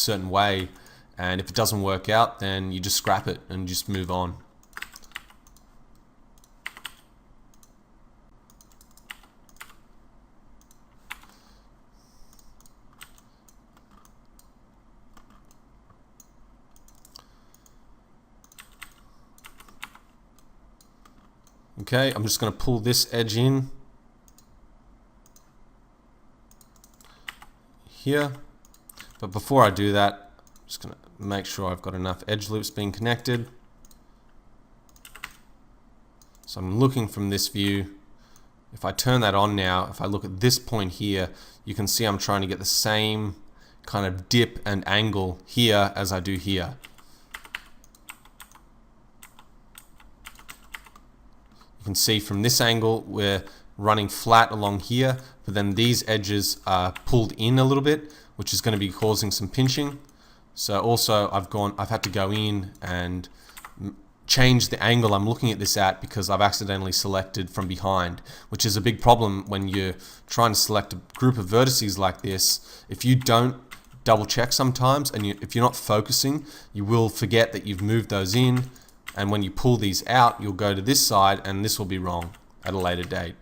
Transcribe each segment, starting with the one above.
certain way, and if it doesn't work out, then you just scrap it and just move on. Okay, I'm just going to pull this edge in here, but before I do that, I'm just going to make sure I've got enough edge loops being connected. So I'm looking from this view. If I turn that on now, if I look at this point here, you can see I'm trying to get the same kind of dip and angle here as I do here. You can see from this angle we're running flat along here, but then these edges are pulled in a little bit, which is going to be causing some pinching. So also I've had to go in and change the angle I'm looking at this at because I've accidentally selected from behind, which is a big problem when you're trying to select a group of vertices like this. If you don't double check sometimes, and if you're not focusing, you will forget that you've moved those in, and when you pull these out, you'll go to this side and this will be wrong at a later date.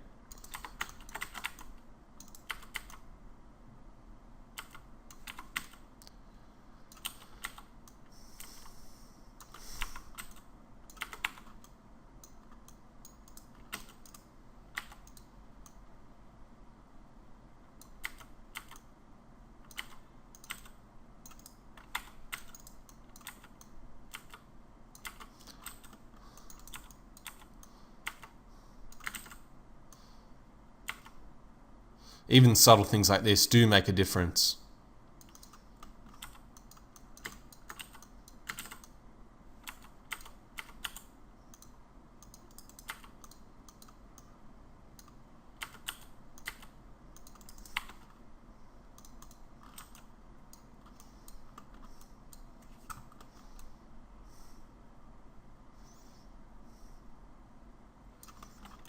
Even subtle things like this do make a difference.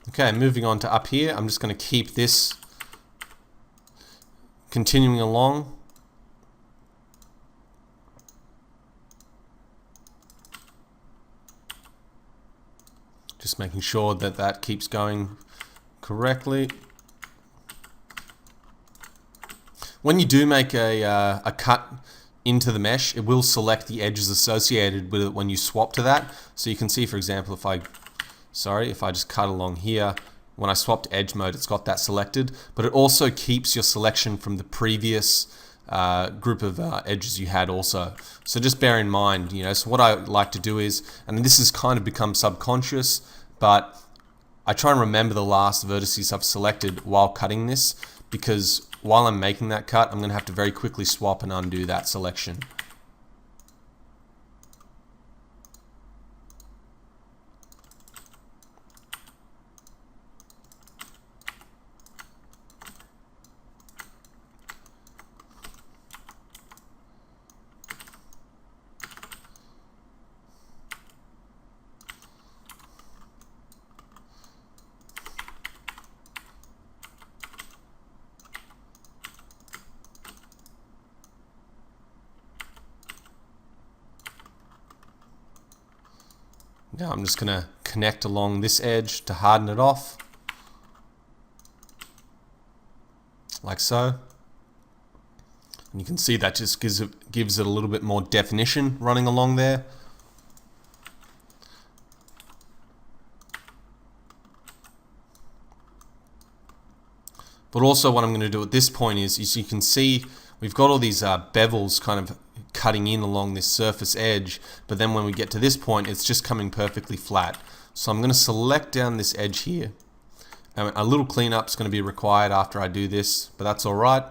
Okay, moving on to up here, I'm just going to keep this continuing along. Just making sure that that keeps going correctly. When you do make a cut into the mesh, it will select the edges associated with it when you swap to that. So you can see, for example, if I just cut along here, when I swap to edge mode, it's got that selected, but it also keeps your selection from the previous group of edges you had also. So just bear in mind, so what I like to do is, and this has kind of become subconscious, but I try and remember the last vertices I've selected while cutting this, because while I'm making that cut, I'm going to have to very quickly swap and undo that selection. Now I'm just going to connect along this edge to harden it off, like so. And you can see that just gives it a little bit more definition running along there. But also what I'm going to do at this point is you can see we've got all these bevels kind of cutting in along this surface edge, but then when we get to this point, it's just coming perfectly flat. So I'm going to select down this edge here. And a little cleanup is going to be required after I do this, but that's all right.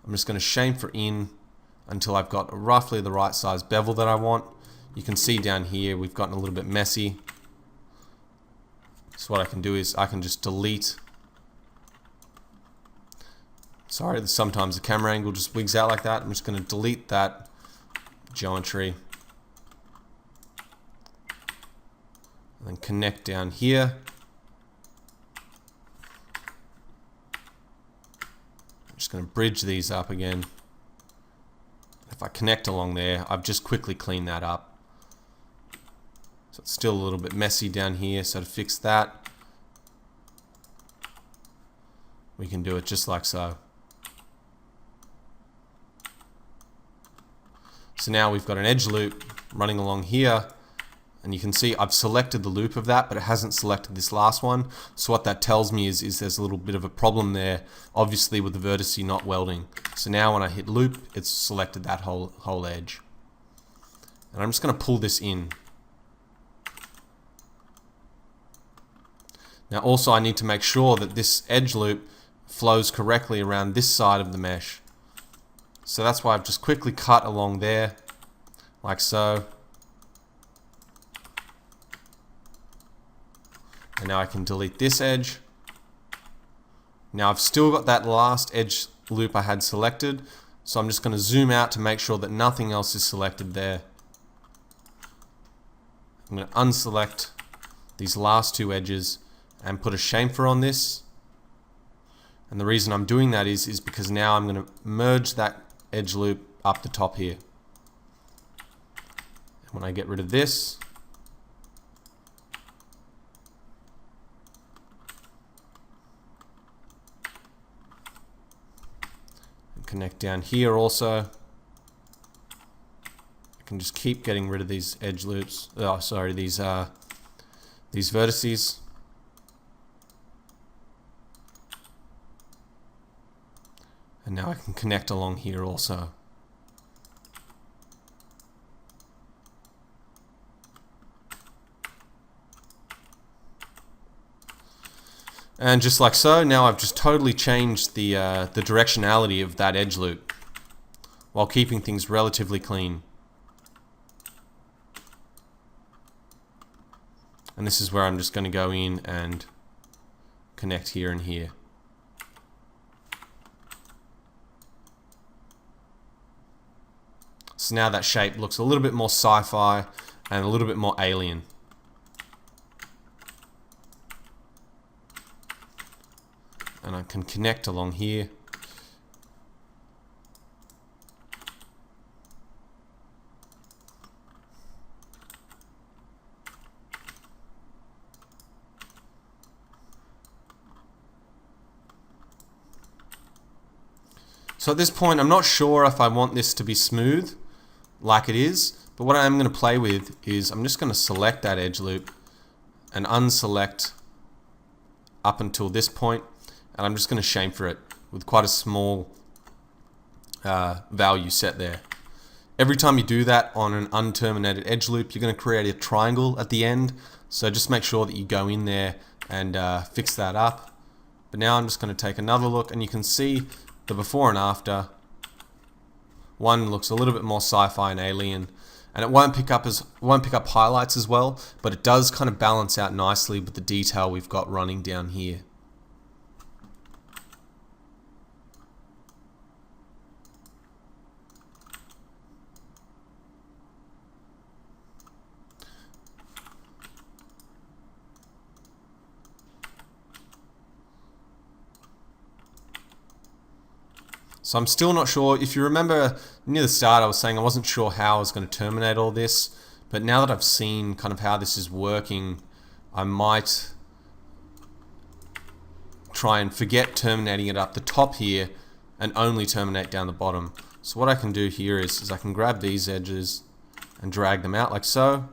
I'm just going to chamfer in until I've got roughly the right size bevel that I want. You can see down here we've gotten a little bit messy. So what I can do is I can just delete. Sorry, sometimes the camera angle just wigs out like that. I'm just going to delete that geometry. And then connect down here. I'm just going to bridge these up again. if I connect along there, I've just quickly cleaned that up. So it's still a little bit messy down here, so to fix that, we can do it just like so. So now we've got an edge loop running along here, and you can see I've selected the loop of that, but it hasn't selected this last one. So what that tells me is there's a little bit of a problem there, obviously with the vertice not welding. So now when I hit loop, it's selected that whole edge. And I'm just going to pull this in. Now also I need to make sure that this edge loop flows correctly around this side of the mesh. So that's why I've just quickly cut along there, like so. And now I can delete this edge. Now I've still got that last edge loop I had selected, so I'm just going to zoom out to make sure that nothing else is selected there. I'm going to unselect these last two edges and put a chamfer on this. And the reason I'm doing that is because now I'm going to merge that edge loop up the top here. And when I get rid of this, and connect down here also, I can just keep getting rid of these edge loops. Oh, sorry, these vertices. And now I can connect along here also. And just like so, now I've just totally changed the directionality of that edge loop while keeping things relatively clean. And this is where I'm just going to go in and connect here and here. So now that shape looks a little bit more sci-fi and a little bit more alien. And I can connect along here. So at this point, I'm not sure if I want this to be smooth like it is, but what I'm going to play with is I'm just going to select that edge loop and unselect up until this point, and I'm just going to chamfer it with quite a small value set there. Every time you do that on an unterminated edge loop, you're going to create a triangle at the end, so just make sure that you go in there and fix that up. But now I'm just going to take another look, and you can see the before and after. One looks a little bit more sci-fi and alien, and it won't pick up highlights as well, but it does kind of balance out nicely with the detail we've got running down here. So I'm still not sure. If you remember near the start, I was saying I wasn't sure how I was going to terminate all this, but now that I've seen kind of how this is working, I might try and forget terminating it up the top here and only terminate down the bottom. So what I can do here is I can grab these edges and drag them out like so.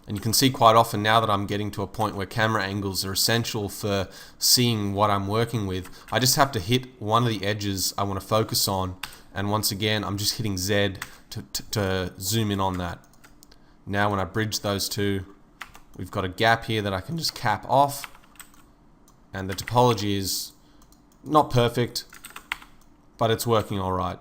And you can see quite often now that I'm getting to a point where camera angles are essential for seeing what I'm working with, I just have to hit one of the edges I want to focus on, and once again I'm just hitting Z to zoom in on that. Now when I bridge those two, we've got a gap here that I can just cap off, and the topology is not perfect, but it's working alright.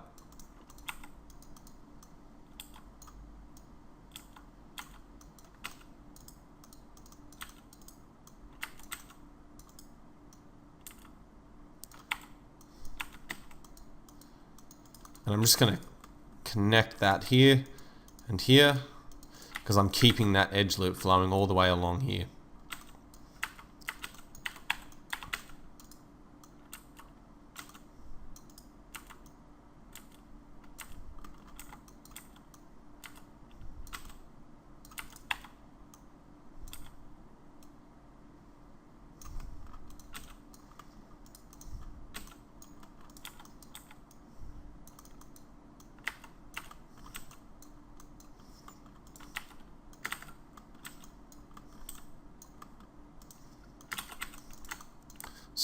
And I'm just going to connect that here and here, because I'm keeping that edge loop flowing all the way along here.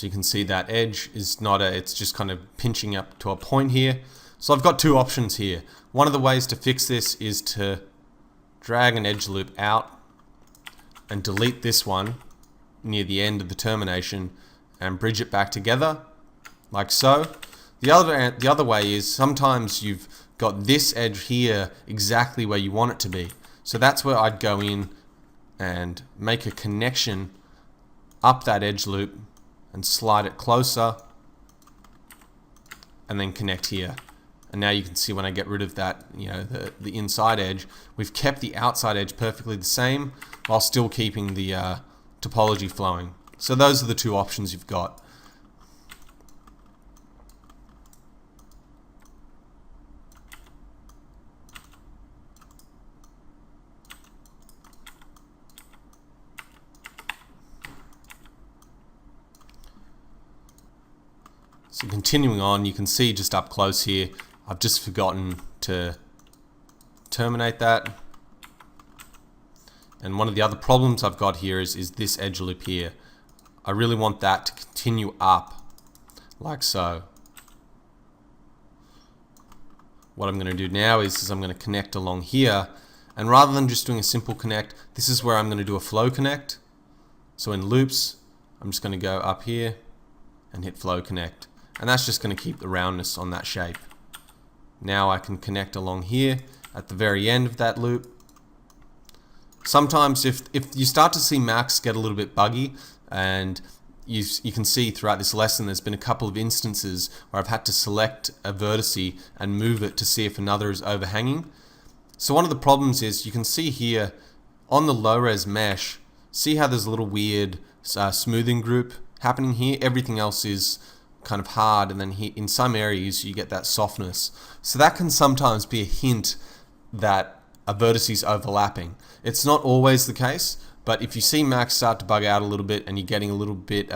So you can see that edge is not it's just kind of pinching up to a point here. So I've got two options here. One of the ways to fix this is to drag an edge loop out and delete this one near the end of the termination and bridge it back together, like so. The other way is sometimes you've got this edge here exactly where you want it to be. So that's where I'd go in and make a connection up that edge loop and slide it closer and then connect here. And now you can see when I get rid of that, the inside edge, we've kept the outside edge perfectly the same while still keeping the topology flowing. So those are the two options you've got. So continuing on, you can see just up close here, I've just forgotten to terminate that. And one of the other problems I've got here is this edge loop here. I really want that to continue up, like so. What I'm going to do now is I'm going to connect along here, and rather than just doing a simple connect, this is where I'm going to do a flow connect. So in loops, I'm just going to go up here and hit flow connect. And that's just going to keep the roundness on that shape. Now I can connect along here at the very end of that loop. Sometimes if you start to see Max get a little bit buggy, and you can see throughout this lesson there's been a couple of instances where I've had to select a vertice and move it to see if another is overhanging. So one of the problems is you can see here on the low res mesh, see how there's a little weird smoothing group happening here. Everything else is kind of hard, and then here, in some areas you get that softness. So that can sometimes be a hint that a vertice is overlapping. It's not always the case, but if you see Max start to bug out a little bit and you're getting a little bit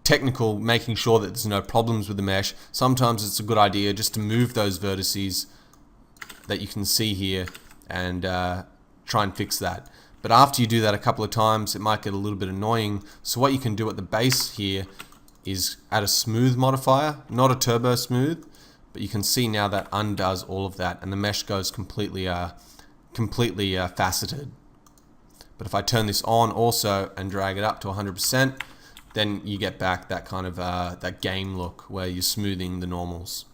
technical, making sure that there's no problems with the mesh, sometimes it's a good idea just to move those vertices that you can see here and try and fix that. But after you do that a couple of times, it might get a little bit annoying. So what you can do at the base here is add a smooth modifier, not a turbo smooth, but you can see now that undoes all of that, and the mesh goes completely faceted. But if I turn this on also and drag it up to 100%, then you get back that kind of that game look where you're smoothing the normals.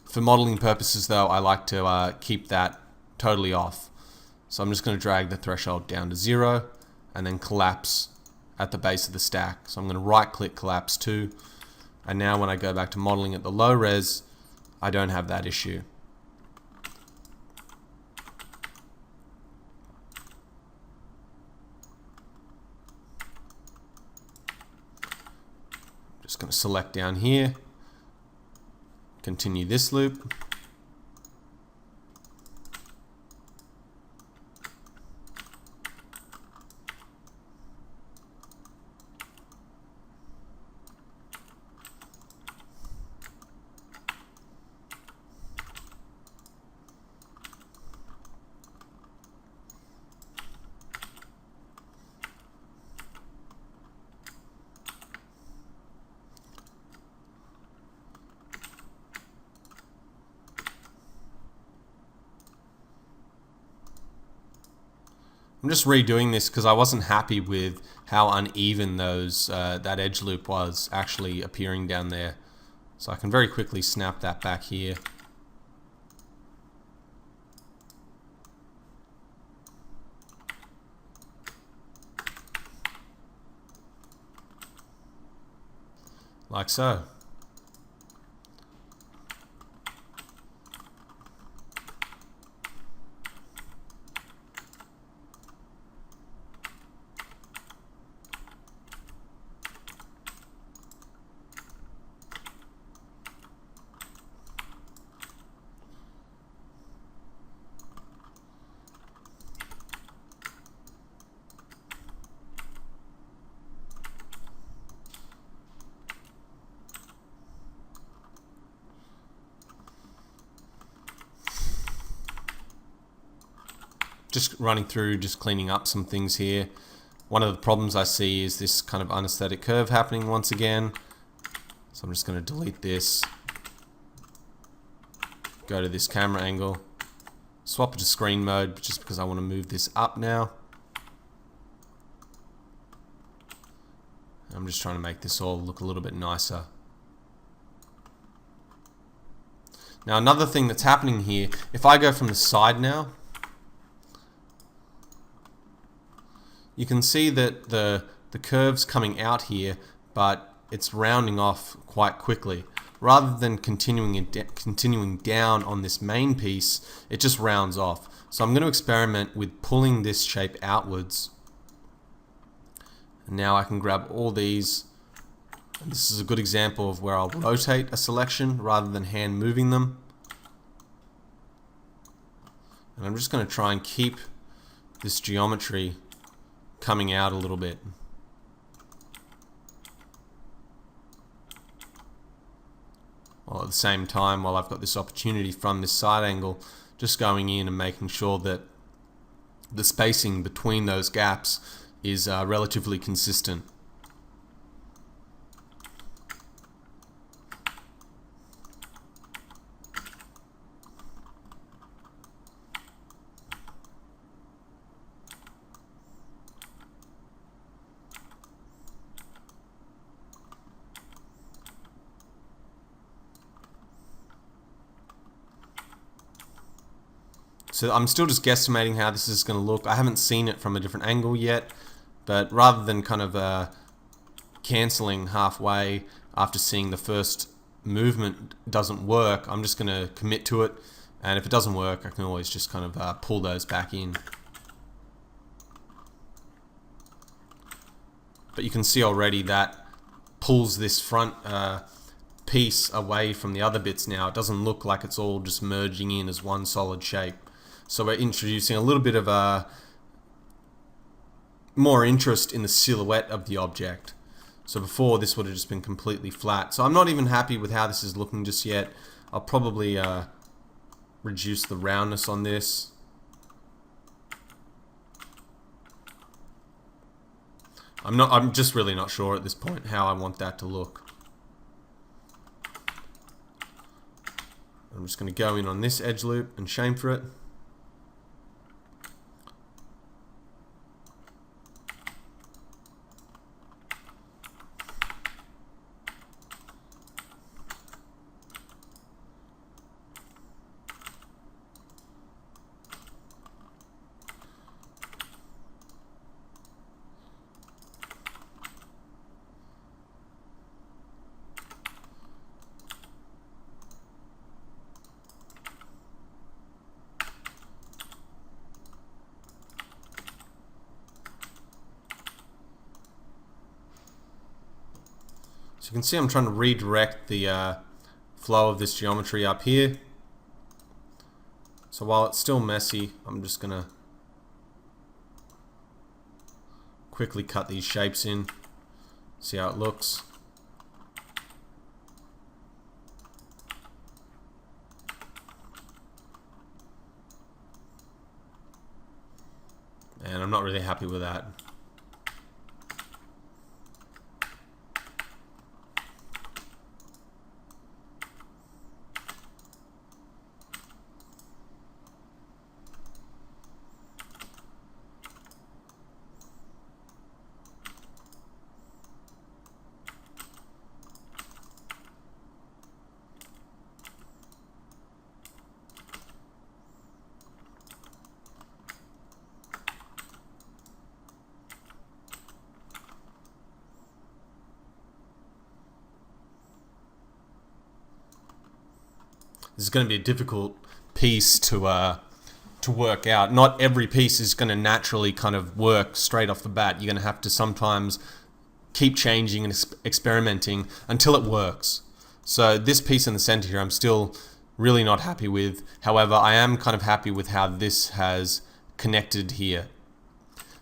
For modeling purposes though, I like to keep that totally off. So I'm just going to drag the threshold down to 0 and then collapse at the base of the stack. So I'm going to right click collapse to, and now when I go back to modeling at the low res, I don't have that issue. Just going to select down here, continue this loop. I'm just redoing this because I wasn't happy with how uneven those that edge loop was actually appearing down there. So I can very quickly snap that back here. Like so. Just running through, just cleaning up some things here. One of the problems I see is this kind of unaesthetic curve happening once again. So I'm just going to delete this, go to this camera angle, swap it to screen mode just because I want to move this up now. I'm just trying to make this all look a little bit nicer. Now another thing that's happening here, if I go from the side now, you can see that the curve's coming out here, but it's rounding off quite quickly. Rather than continuing down on this main piece, it just rounds off. So I'm going to experiment with pulling this shape outwards. And now I can grab all these. And this is a good example of where I'll rotate a selection rather than hand moving them. And I'm just going to try and keep this geometry coming out a little bit. While at the same time, while I've got this opportunity from this side angle, just going in and making sure that the spacing between those gaps is relatively consistent. So I'm still just guesstimating how this is going to look. I haven't seen it from a different angle yet, but rather than kind of cancelling halfway after seeing the first movement doesn't work, I'm just going to commit to it, and if it doesn't work, I can always just kind of pull those back in. But you can see already that pulls this front piece away from the other bits now. It doesn't look like it's all just merging in as one solid shape. So we're introducing a little bit of more interest in the silhouette of the object. So before, this would have just been completely flat. So I'm not even happy with how this is looking just yet. I'll probably reduce the roundness on this. I'm just really not sure at this point how I want that to look. I'm just going to go in on this edge loop and chamfer it. So you can see I'm trying to redirect the flow of this geometry up here. So while it's still messy, I'm just going to quickly cut these shapes in, see how it looks. And I'm not really happy with that. This is going to be a difficult piece to work out. Not every piece is going to naturally kind of work straight off the bat. You're going to have to sometimes keep changing and experimenting until it works. So this piece in the center here, I'm still really not happy with. However, I am kind of happy with how this has connected here.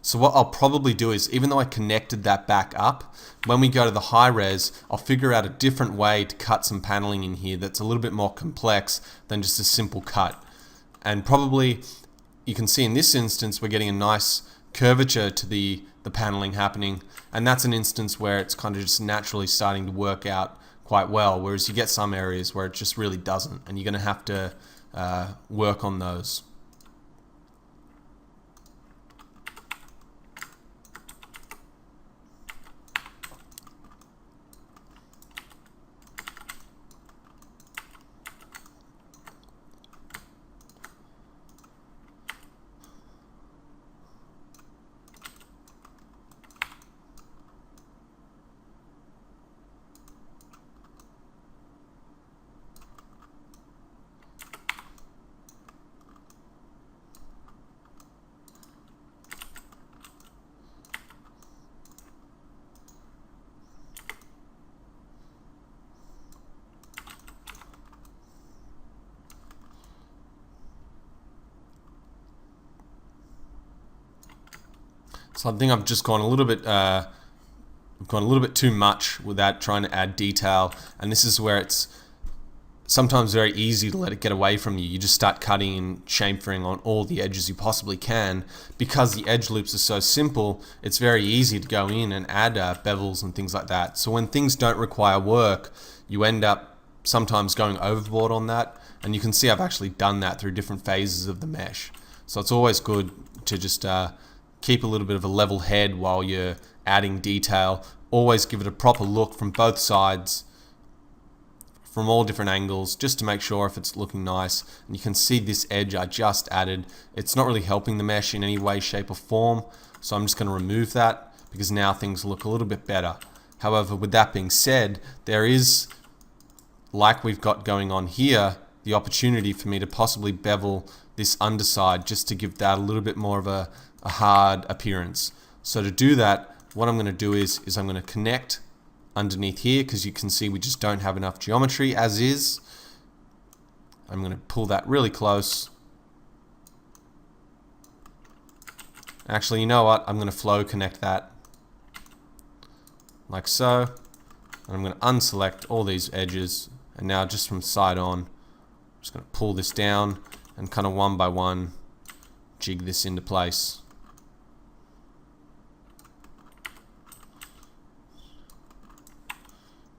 So what I'll probably do is, even though I connected that back up, when we go to the high res, I'll figure out a different way to cut some paneling in here that's a little bit more complex than just a simple cut. And probably, you can see in this instance, we're getting a nice curvature to the paneling happening, and that's an instance where it's kind of just naturally starting to work out quite well, whereas you get some areas where it just really doesn't, and you're going to have to work on those. So I think I've just gone a little bit too much without trying to add detail, and this is where it's sometimes very easy to let it get away from you. You just start cutting and chamfering on all the edges you possibly can. Because the edge loops are so simple, it's very easy to go in and add bevels and things like that. So when things don't require work, you end up sometimes going overboard on that, and you can see I've actually done that through different phases of the mesh. So it's always good to just keep a little bit of a level head while you're adding detail. Always give it a proper look from both sides, from all different angles, just to make sure if it's looking nice. And you can see this edge I just added. It's not really helping the mesh in any way, shape or form, so I'm just going to remove that because now things look a little bit better. However, with that being said, there is, like we've got going on here, the opportunity for me to possibly bevel this underside just to give that a little bit more of a hard appearance. So to do that, what I'm going to do is I'm going to connect underneath here, because you can see we just don't have enough geometry as is. I'm going to pull that really close. Actually, you know what? I'm going to flow connect that like so. And I'm going to unselect all these edges, and now just from side on, I'm just going to pull this down and kind of one by one jig this into place.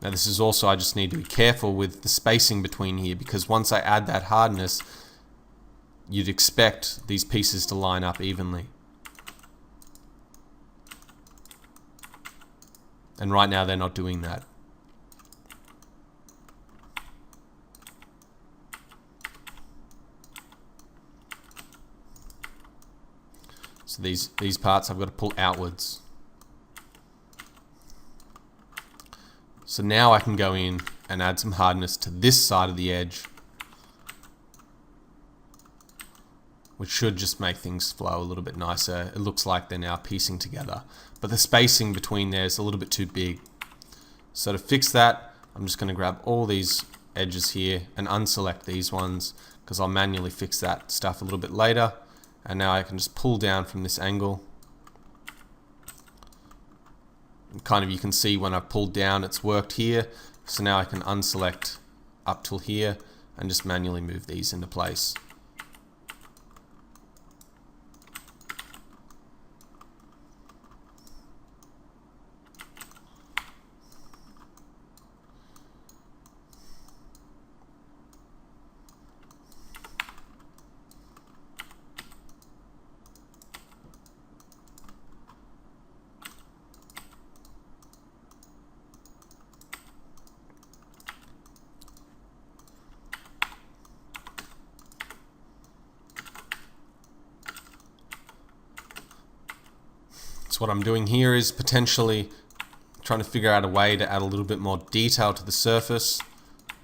Now this is also, I just need to be careful with the spacing between here, because once I add that hardness, you'd expect these pieces to line up evenly. And right now they're not doing that. So these parts I've got to pull outwards. So now I can go in and add some hardness to this side of the edge, which should just make things flow a little bit nicer. It looks like they're now piecing together, but the spacing between there is a little bit too big. So to fix that, I'm just going to grab all these edges here and unselect these ones, because I'll manually fix that stuff a little bit later. And now I can just pull down from this angle. And kind of, you can see when I've pulled down it's worked here, so now I can unselect up till here and just manually move these into place. What I'm doing here is potentially trying to figure out a way to add a little bit more detail to the surface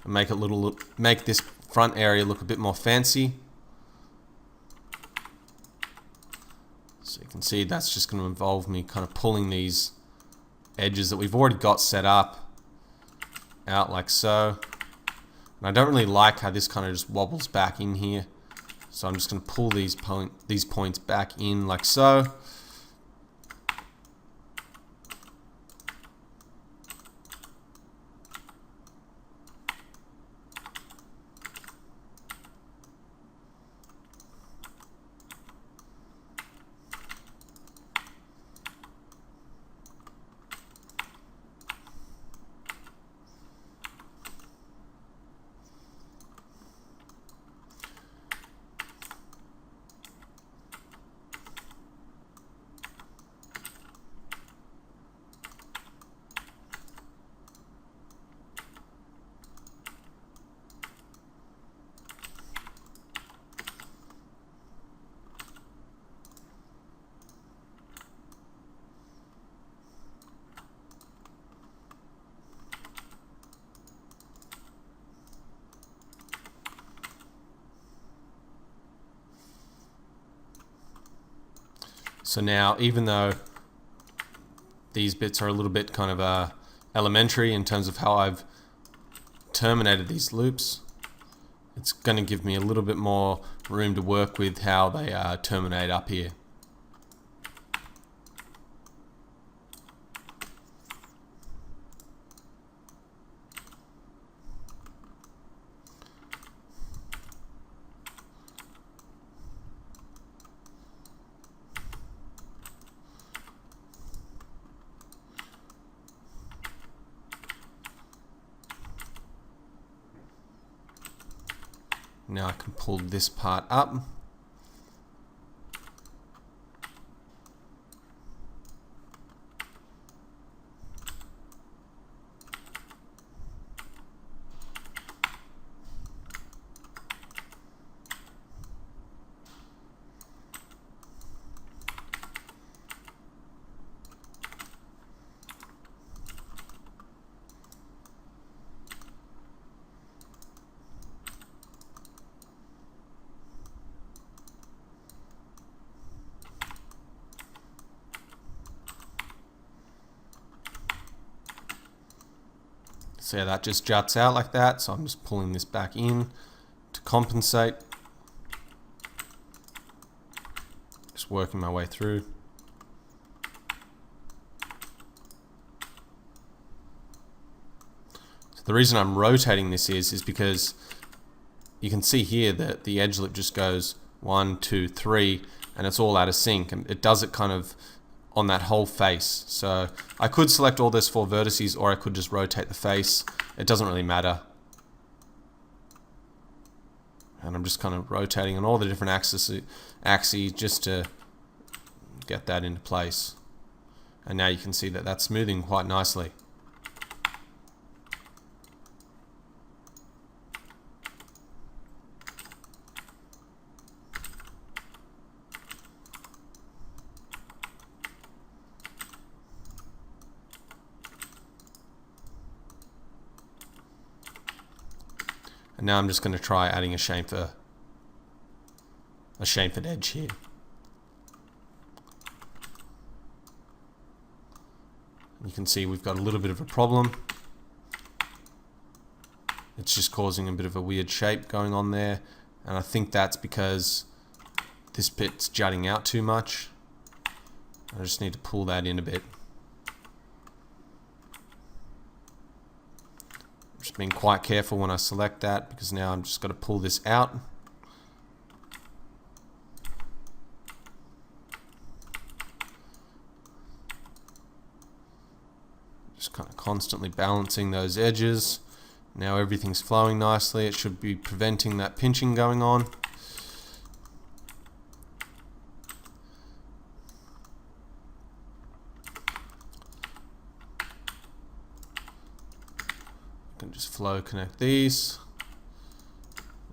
and make this front area look a bit more fancy. So you can see that's just going to involve me kind of pulling these edges that we've already got set up out like so. And I don't really like how this kind of just wobbles back in here, so I'm just going to pull these points back in like so. So now, even though these bits are a little bit kind of elementary in terms of how I've terminated these loops, it's going to give me a little bit more room to work with how they terminate up here. Now I can pull this part up. So yeah, that just juts out like that, so I'm just pulling this back in to compensate. Just working my way through. So the reason I'm rotating this is because you can see here that the edge loop just goes 1, 2, 3, and it's all out of sync, and it does it kind of on that whole face. So I could select all those 4 vertices, or I could just rotate the face. It doesn't really matter. And I'm just kind of rotating on all the different axes just to get that into place. And now you can see that that's smoothing quite nicely. And now I'm just going to try adding a chamfered edge here. You can see we've got a little bit of a problem. It's just causing a bit of a weird shape going on there, and I think that's because this bit's jutting out too much. I just need to pull that in a bit. Just being quite careful when I select that, because now I'm just got to pull this out. Just kind of constantly balancing those edges. Now everything's flowing nicely. It should be preventing that pinching going on. Can just flow connect these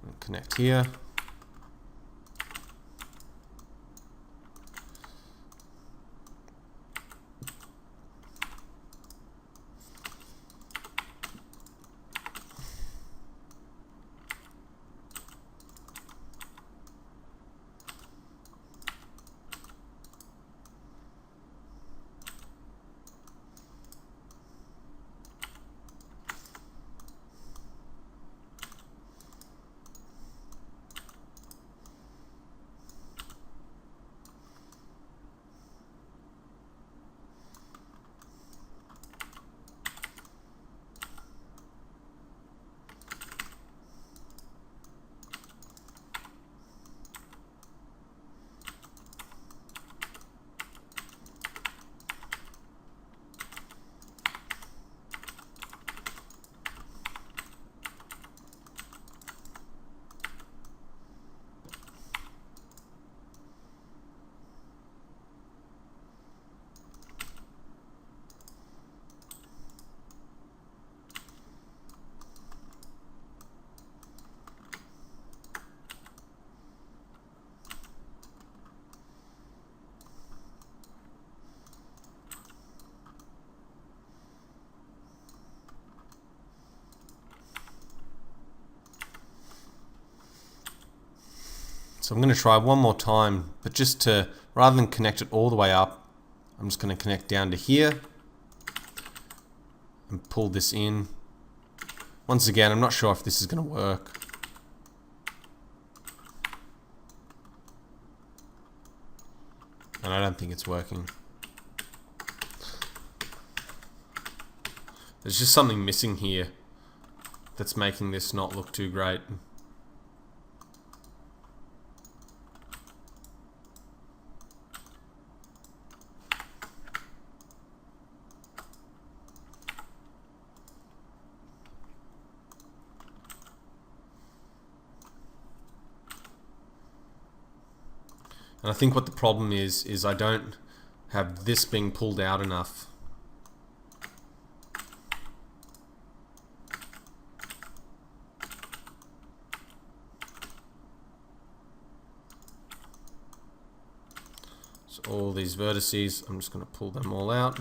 and connect here. So I'm going to try one more time, but just to rather than connect it all the way up, I'm just going to connect down to here and pull this in. Once again, I'm not sure if this is going to work. And I don't think it's working. There's just something missing here that's making this not look too great. And I think what the problem is I don't have this being pulled out enough. So all these vertices, I'm just going to pull them all out.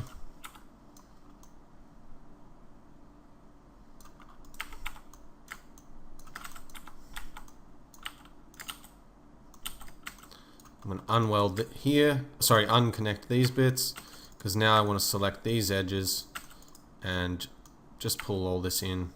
I'm going to unweld it here, sorry, unconnect these bits, because now I want to select these edges and just pull all this in.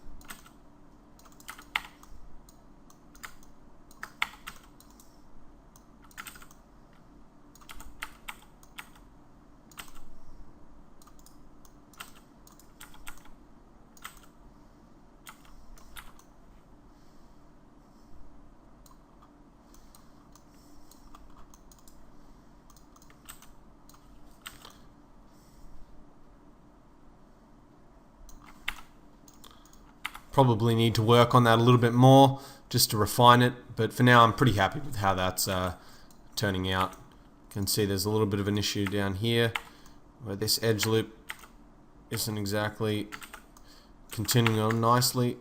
Probably need to work on that a little bit more just to refine it, but for now I'm pretty happy with how that's turning out. You can see there's a little bit of an issue down here where this edge loop isn't exactly continuing on nicely.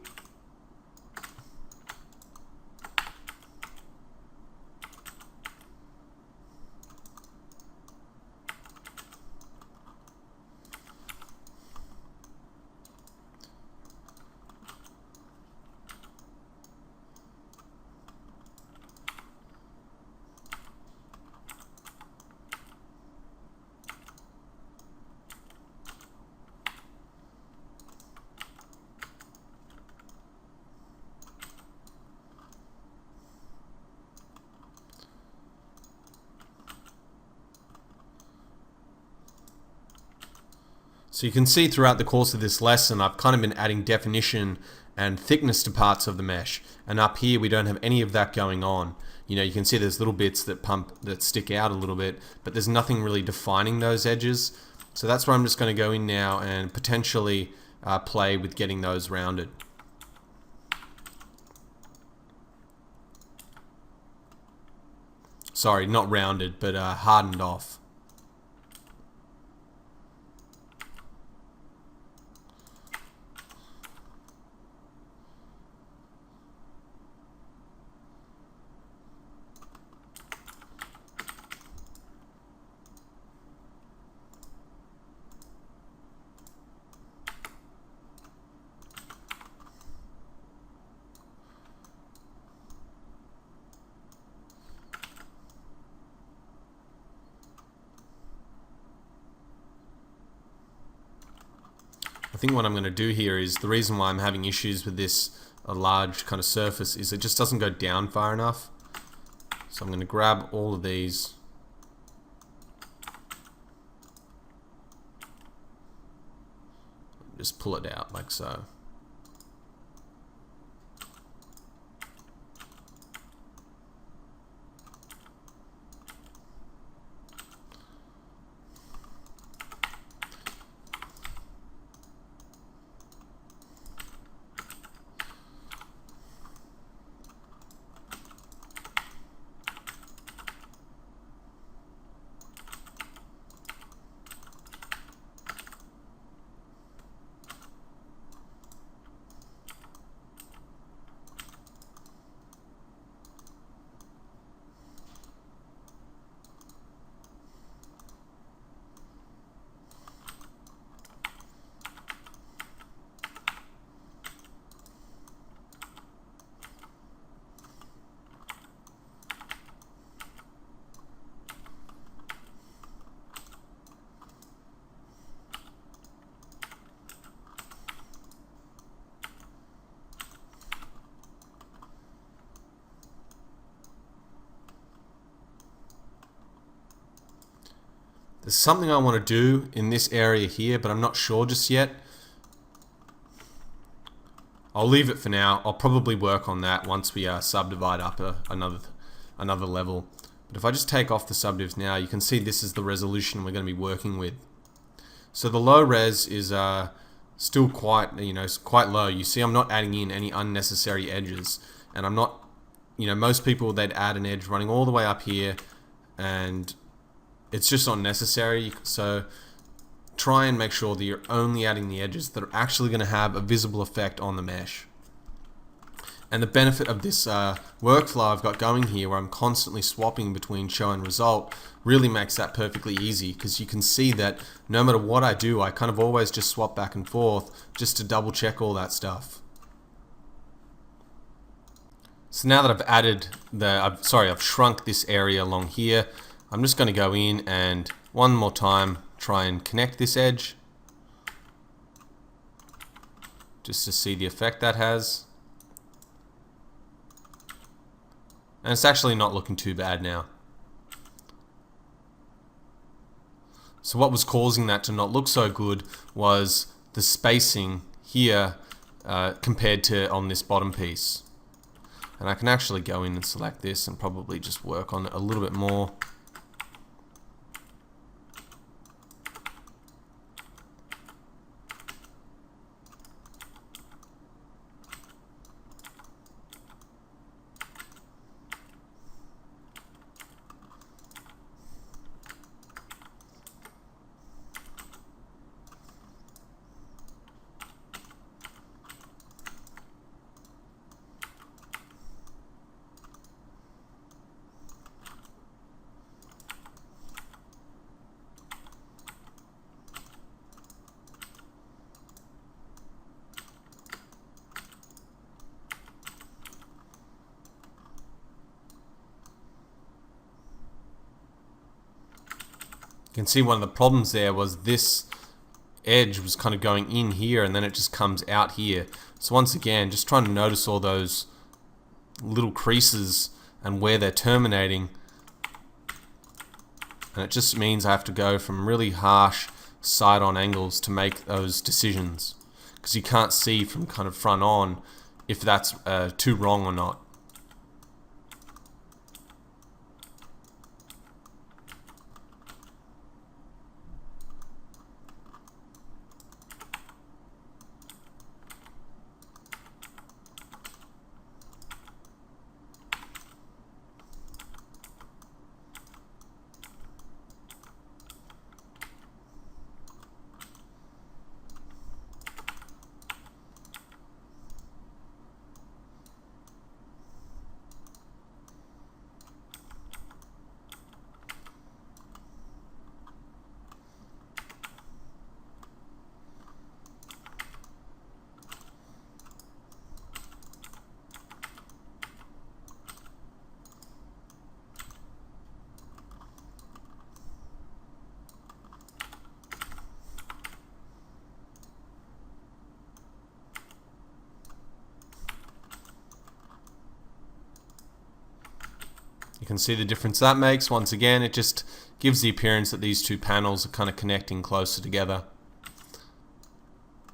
So you can see throughout the course of this lesson, I've kind of been adding definition and thickness to parts of the mesh. And up here, we don't have any of that going on. You know, you can see there's little bits that stick out a little bit, but there's nothing really defining those edges. So that's where I'm just going to go in now and potentially play with getting those rounded. Sorry, not rounded, but hardened off. I think what I'm going to do here is, the reason why I'm having issues with this large kind of surface is it just doesn't go down far enough. So I'm going to grab all of these. Just pull it out like so. There's something I want to do in this area here, but I'm not sure just yet. I'll leave it for now. I'll probably work on that once we subdivide up another level. But if I just take off the subdivs now, you can see this is the resolution we're going to be working with. So the low res is still quite low. You see I'm not adding in any unnecessary edges, and I'm not, most people, they'd add an edge running all the way up here, and it's just not necessary. So try and make sure that you're only adding the edges that are actually going to have a visible effect on the mesh. And the benefit of this workflow I've got going here, where I'm constantly swapping between show and result, really makes that perfectly easy, because you can see that no matter what I do, I kind of always just swap back and forth just to double check all that stuff. So now that I've shrunk this area along here, I'm just going to go in and one more time try and connect this edge just to see the effect that has. And it's actually not looking too bad now. So what was causing that to not look so good was the spacing here compared to on this bottom piece. And I can actually go in and select this and probably just work on it a little bit more. You can see one of the problems there was this edge was kind of going in here and then it just comes out here. So once again, just trying to notice all those little creases and where they're terminating. And it just means I have to go from really harsh side-on angles to make those decisions, because you can't see from kind of front on if that's too wrong or not. You can see the difference that makes. Once again, it just gives the appearance that these two panels are kind of connecting closer together.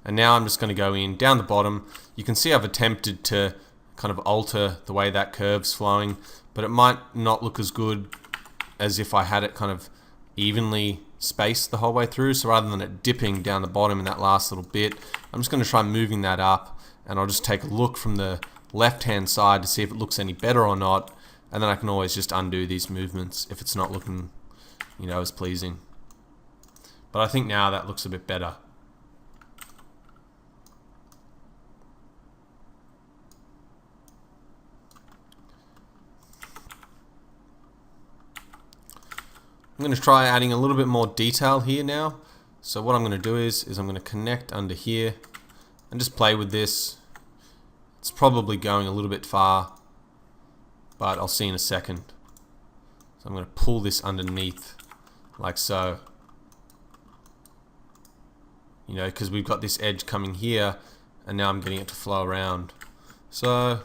And now I'm just going to go in down the bottom. You can see I've attempted to kind of alter the way that curve's flowing, but it might not look as good as if I had it kind of evenly spaced the whole way through. So rather than it dipping down the bottom in that last little bit, I'm just going to try moving that up, and I'll just take a look from the left hand side to see if it looks any better or not. And then I can always just undo these movements if it's not looking, as pleasing. But I think now that looks a bit better. I'm going to try adding a little bit more detail here now. So what I'm going to do is I'm going to connect under here and just play with this. It's probably going a little bit far, but I'll see in a second. So I'm going to pull this underneath like so. Because we've got this edge coming here and now I'm getting it to flow around. So,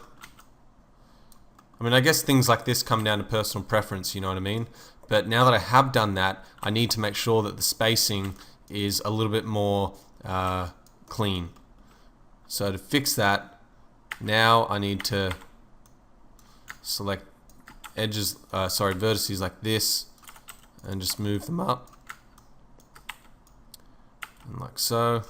I guess things like this come down to personal preference, you know what I mean? But now that I have done that, I need to make sure that the spacing is a little bit more clean. So to fix that, now I need to select edges, vertices like this, and just move them up, and like so.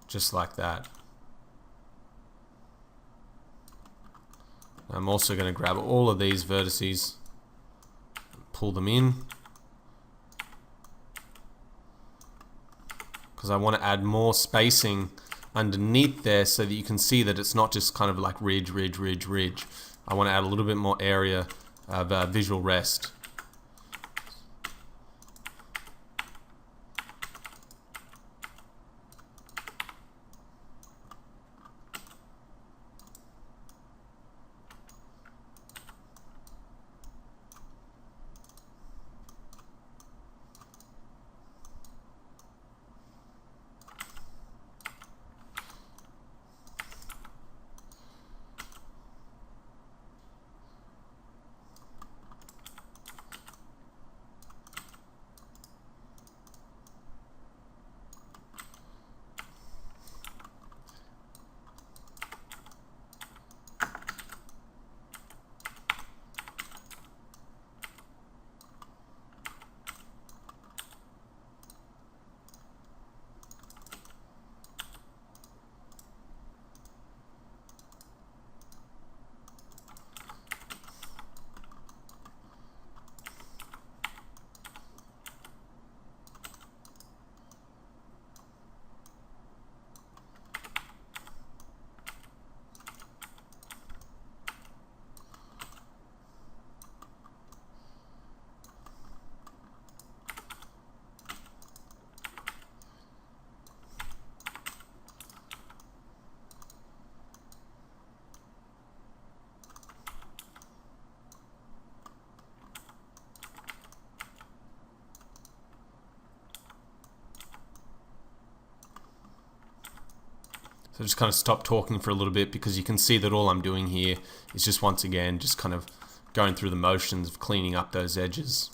Just like that. I'm also going to grab all of these vertices, pull them in, because I want to add more spacing underneath there so that you can see that it's not just kind of like ridge, ridge, ridge, ridge. I want to add a little bit more area of visual rest. So just kind of stop talking for a little bit, because you can see that all I'm doing here is just once again just kind of going through the motions of cleaning up those edges.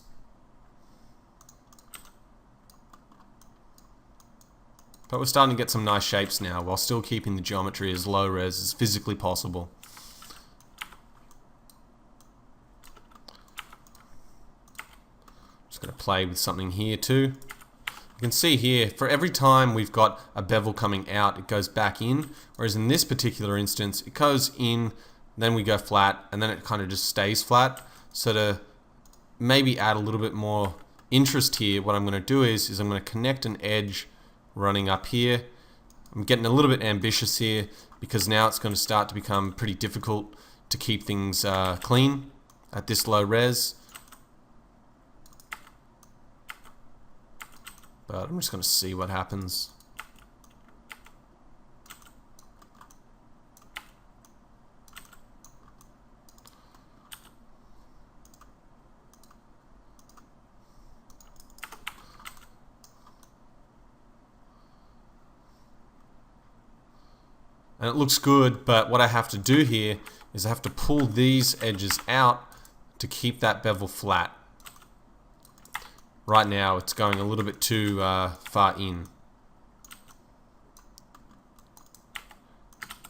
But we're starting to get some nice shapes now while still keeping the geometry as low res as physically possible. Just going to play with something here too. You can see here, for every time we've got a bevel coming out, it goes back in, whereas in this particular instance, it goes in, then we go flat, and then it kind of just stays flat. So to maybe add a little bit more interest here, what I'm going to do is I'm going to connect an edge running up here. I'm getting a little bit ambitious here, because now it's going to start to become pretty difficult to keep things clean at this low res. But I'm just going to see what happens. And it looks good, but what I have to do here is I have to pull these edges out to keep that bevel flat. Right now it's going a little bit too far in.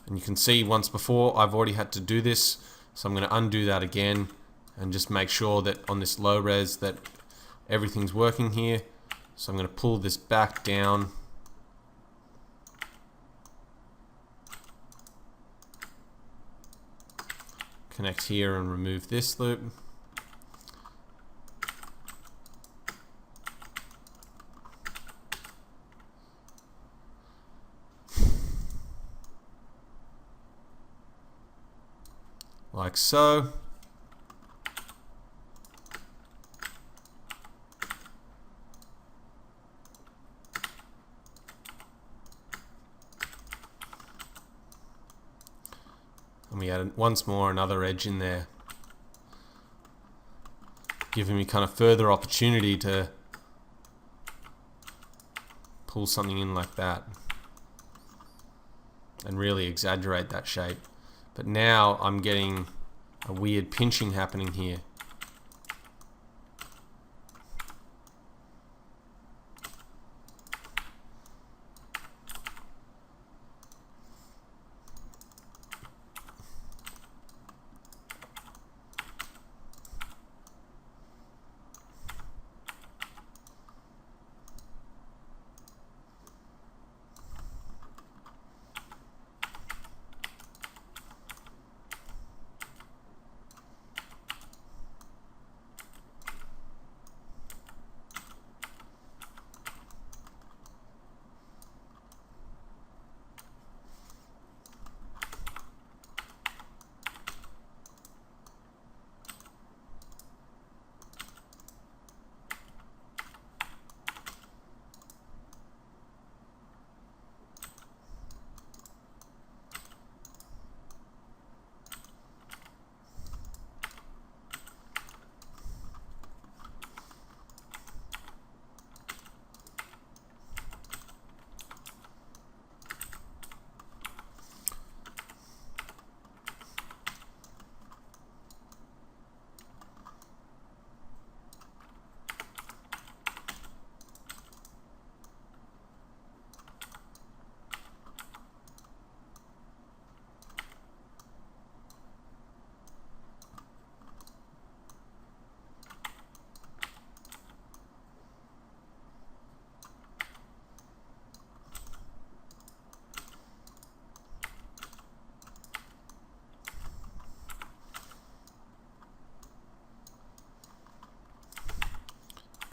And you can see once before I've already had to do this, so I'm going to undo that again and just make sure that on this low res that everything's working here. So I'm going to pull this back down. Connect here and remove this loop. Like so. we add once more another edge in there, giving me kind of further opportunity to pull something in like that and really exaggerate that shape. But now I'm getting a weird pinching happening here.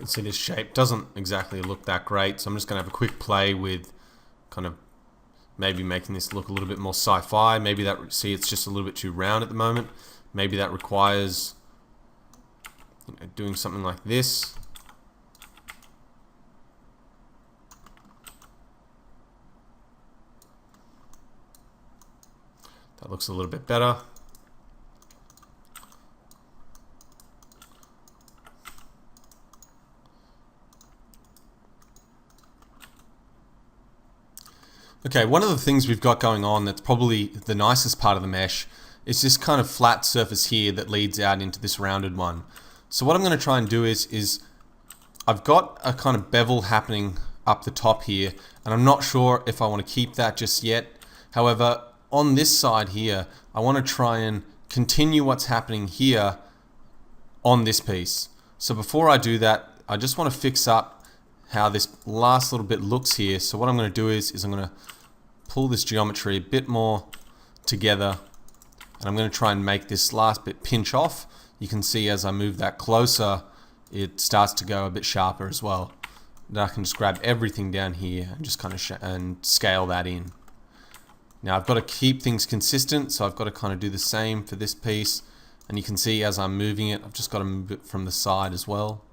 See, this shape doesn't exactly look that great, so I'm just going to have a quick play with kind of maybe making this look a little bit more sci-fi. Maybe that, see, it's just a little bit too round at the moment. Maybe that requires, you know, doing something like this. That looks a little bit better. Okay, one of the things we've got going on that's probably the nicest part of the mesh is this kind of flat surface here that leads out into this rounded one. So what I'm going to try and do is I've got a kind of bevel happening up the top here, and I'm not sure if I want to keep that just yet. However, on this side here, I want to try and continue what's happening here on this piece. So before I do that, I just want to fix up how this last little bit looks here. So what I'm going to do is I'm going to pull this geometry a bit more together, and I'm going to try and make this last bit pinch off. You can see as I move that closer, it starts to go a bit sharper as well. Then I can just grab everything down here and just kind of and scale that in. Now I've got to keep things consistent, so I've got to kind of do the same for this piece. And you can see as I'm moving it, I've just got to move it from the side as well.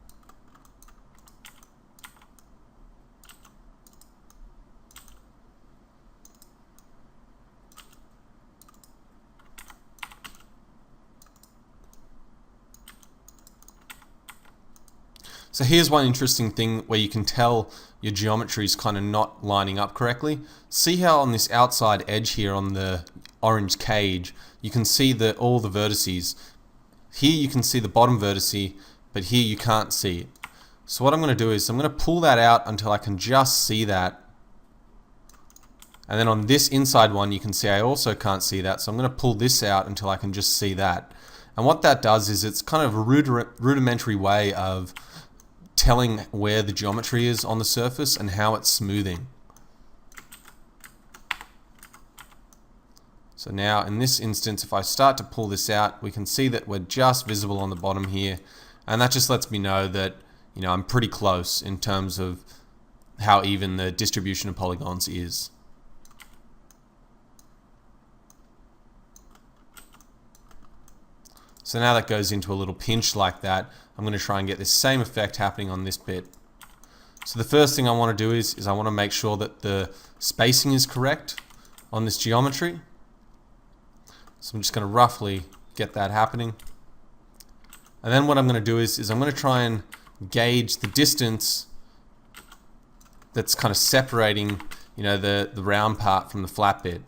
So here's one interesting thing where you can tell your geometry is kind of not lining up correctly. See how on this outside edge here on the orange cage, you can see all the vertices. Here you can see the bottom vertice, but here you can't see it. So what I'm going to do is I'm going to pull that out until I can just see that. And then on this inside one, you can see I also can't see that. So I'm going to pull this out until I can just see that. And what that does is it's kind of a rudimentary way of telling where the geometry is on the surface and how it's smoothing. So now in this instance, if I start to pull this out, we can see that we're just visible on the bottom here, and that just lets me know that, you know, I'm pretty close in terms of how even the distribution of polygons is. So now that goes into a little pinch like that. I'm going to try and get this same effect happening on this bit. So the first thing I want to do is I want to make sure that the spacing is correct on this geometry. So I'm just going to roughly get that happening. And then what I'm going to do is I'm going to try and gauge the distance that's kind of separating, you know, the round part from the flat bit.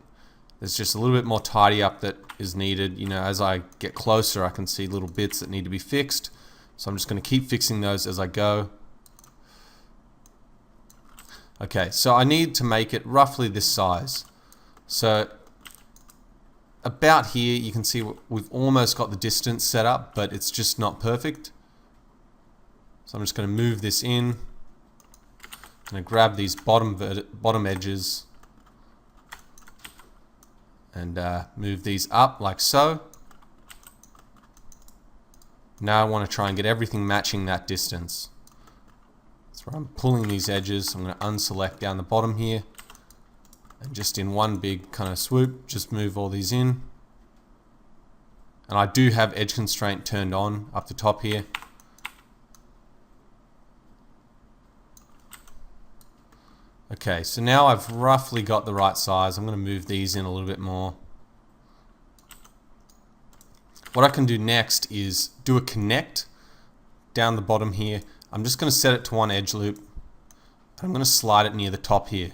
There's just a little bit more tidy up that is needed. You know, as I get closer, I can see little bits that need to be fixed. So I'm just going to keep fixing those as I go. Okay, so I need to make it roughly this size. So about here, you can see we've almost got the distance set up, but it's just not perfect. So I'm just going to move this in. I'm going to grab these bottom edges and move these up like so. Now I want to try and get everything matching that distance. So I'm pulling these edges. I'm going to unselect down the bottom here. And just in one big kind of swoop, just move all these in. And I do have edge constraint turned on up the top here. Okay, so now I've roughly got the right size. I'm going to move these in a little bit more. What I can do next is do a connect down the bottom here. I'm just going to set it to one edge loop. I'm going to slide it near the top here.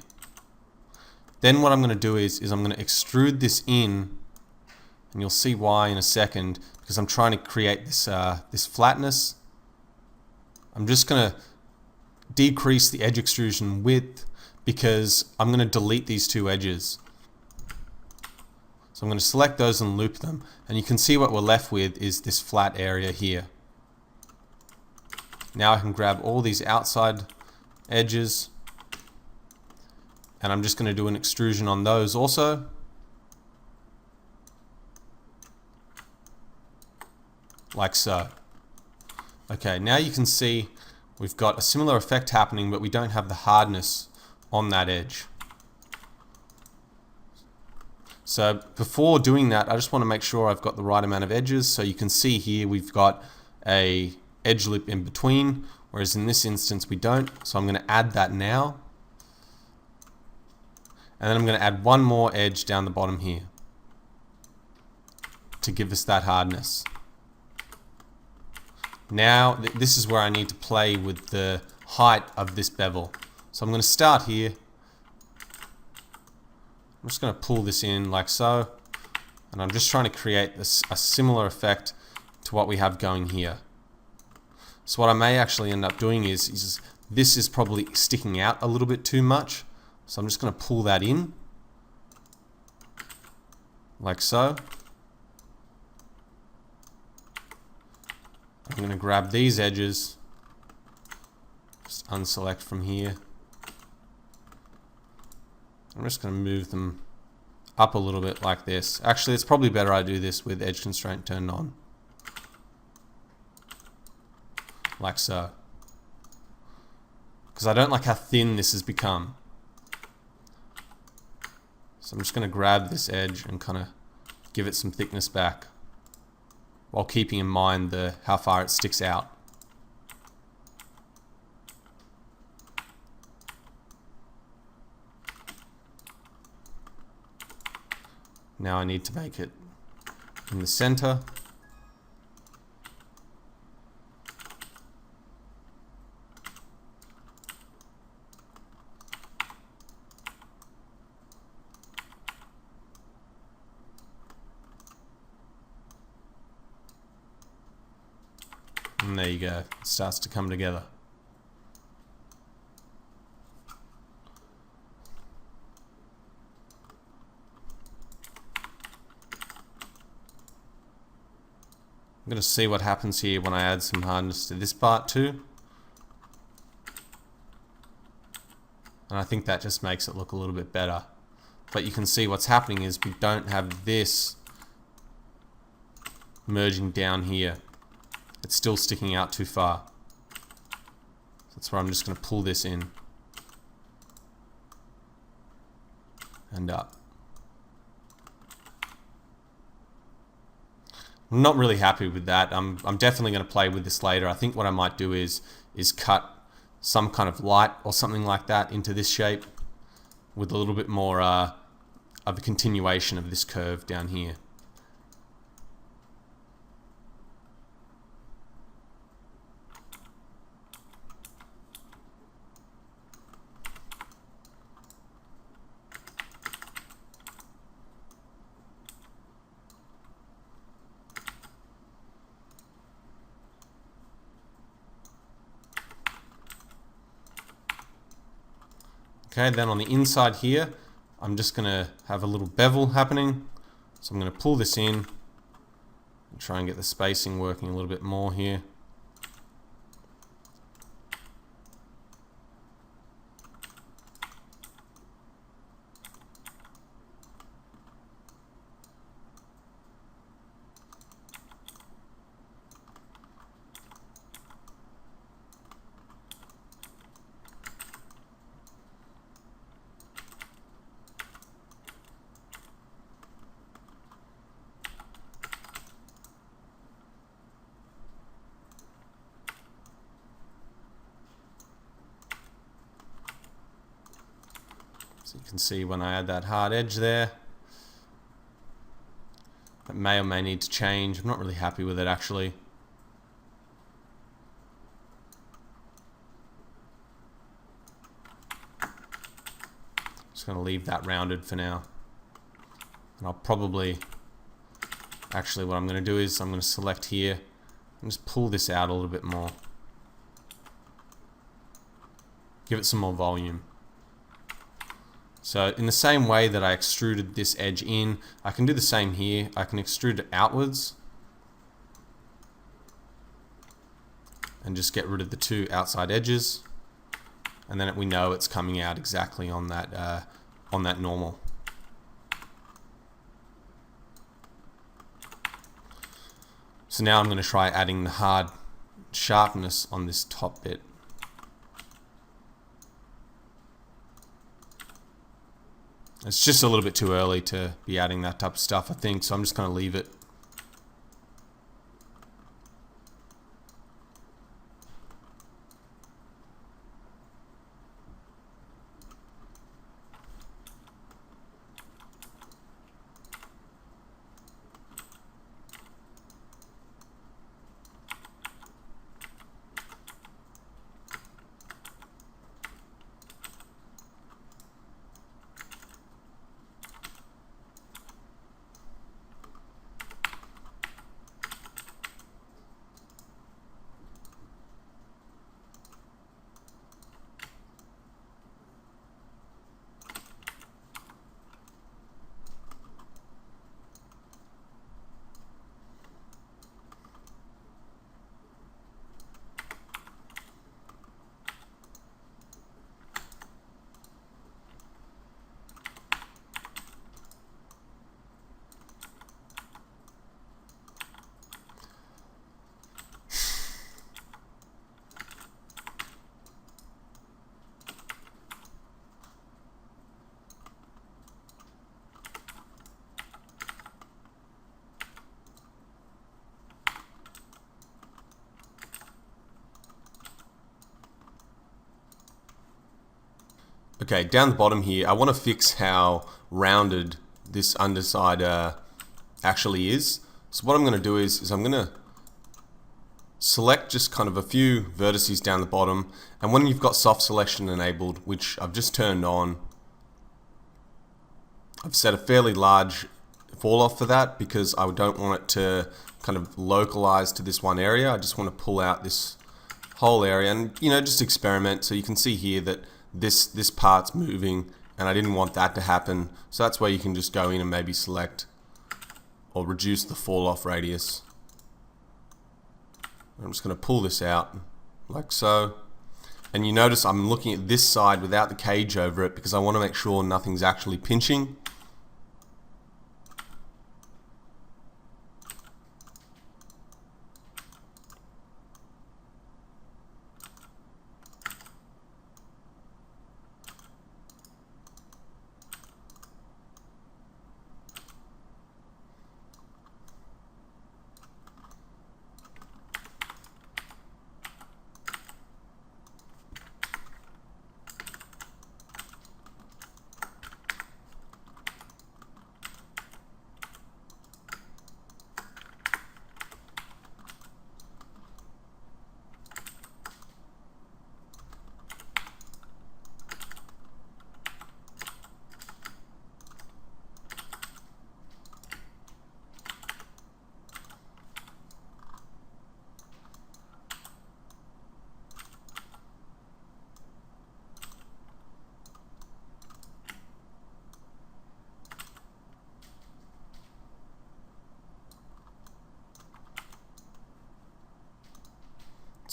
Then what I'm going to do is I'm going to extrude this in, and you'll see why in a second, because I'm trying to create this, this flatness. I'm just going to decrease the edge extrusion width because I'm going to delete these two edges. So I'm going to select those and loop them, and you can see what we're left with is this flat area here. Now I can grab all these outside edges, and I'm just going to do an extrusion on those also. Like so. Okay, now you can see we've got a similar effect happening, but we don't have the hardness on that edge. So before doing that, I just want to make sure I've got the right amount of edges. So you can see here we've got a edge loop in between, whereas in this instance we don't. So I'm going to add that now. And then I'm going to add one more edge down the bottom here to give us that hardness. Now this is where I need to play with the height of this bevel. So I'm going to start here. I'm just going to pull this in like so, and I'm just trying to create a similar effect to what we have going here. So what I may actually end up doing is this is probably sticking out a little bit too much, so I'm just going to pull that in like so. I'm going to grab these edges, just unselect from here. I'm just going to move them up a little bit like this. Actually, it's probably better I do this with edge constraint turned on. Like so. Because I don't like how thin this has become. So I'm just going to grab this edge and kind of give it some thickness back, while keeping in mind how far it sticks out. Now I need to make it in the center. And there you go, it starts to come together. I'm going to see what happens here when I add some hardness to this part too. And I think that just makes it look a little bit better. But you can see what's happening is we don't have this merging down here. It's still sticking out too far. That's where I'm just going to pull this in and up. I'm not really happy with that. I'm definitely going to play with this later. I think what I might do is cut some kind of light or something like that into this shape with a little bit more of a continuation of this curve down here. Okay, then on the inside here, I'm just going to have a little bevel happening. So I'm going to pull this in and try and get the spacing working a little bit more here. So you can see when I add that hard edge there, that may or may need to change. I'm not really happy with it actually. Just going to leave that rounded for now. And I'll probably, actually what I'm going to do is I'm going to select here and just pull this out a little bit more. Give it some more volume. So in the same way that I extruded this edge in, I can do the same here. I can extrude it outwards and just get rid of the two outside edges, and then we know it's coming out exactly on that normal. So now I'm going to try adding the hard sharpness on this top bit. It's just a little bit too early to be adding that type of stuff, I think, so I'm just going to leave it. Okay, down the bottom here, I want to fix how rounded this underside actually is. So what I'm going to do is I'm going to select just kind of a few vertices down the bottom, and when you've got soft selection enabled, which I've just turned on, I've set a fairly large fall off for that because I don't want it to kind of localize to this one area. I just want to pull out this whole area and, you know, just experiment. So you can see here that this part's moving and I didn't want that to happen. So that's where you can just go in and maybe select or reduce the fall off radius. I'm just going to pull this out like so. And you notice I'm looking at this side without the cage over it because I want to make sure nothing's actually pinching.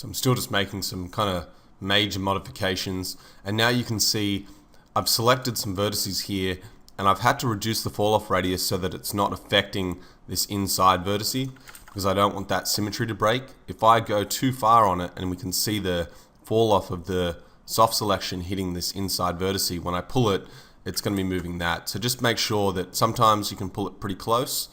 So I'm still just making some kind of major modifications. And now you can see I've selected some vertices here and I've had to reduce the fall off radius so that it's not affecting this inside vertice because I don't want that symmetry to break. If I go too far on it and we can see the fall off of the soft selection hitting this inside vertice, when I pull it, it's going to be moving that. So just make sure that sometimes you can pull it pretty close,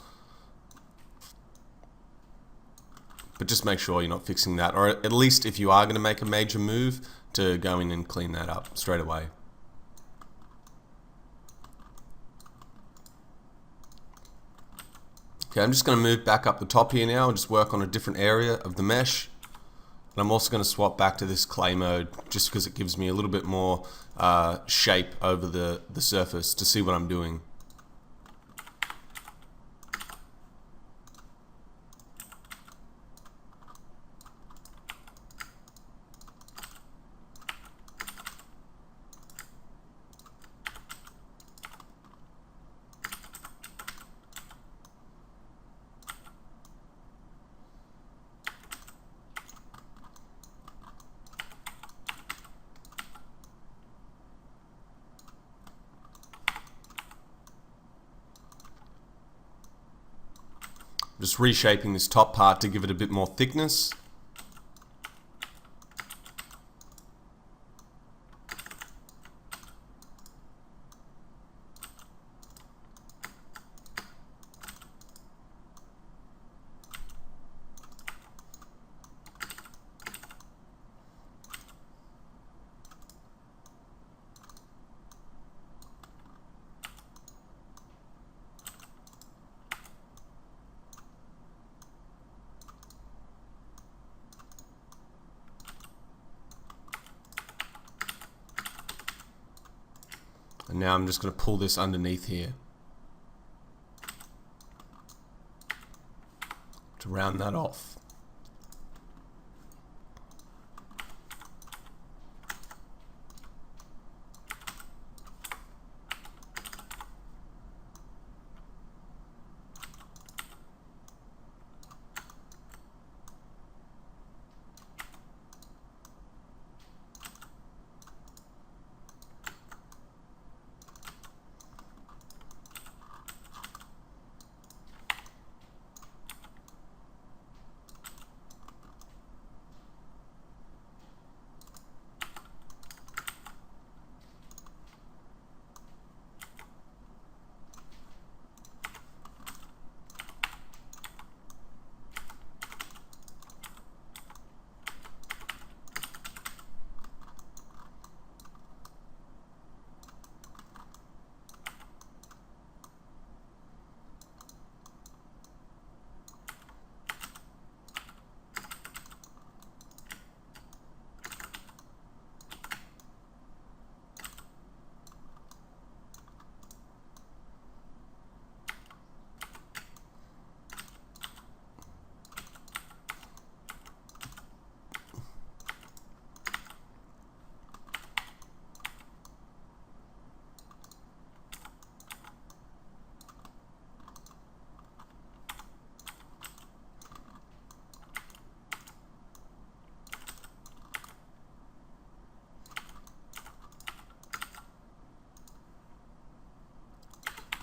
but just make sure you're not fixing that, or at least if you are going to make a major move, to go in and clean that up straight away. Okay, I'm just going to move back up the top here now and just work on a different area of the mesh. And I'm also going to swap back to this clay mode just because it gives me a little bit more shape over the surface to see what I'm doing. Just reshaping this top part to give it a bit more thickness. And now I'm just going to pull this underneath here to round that off.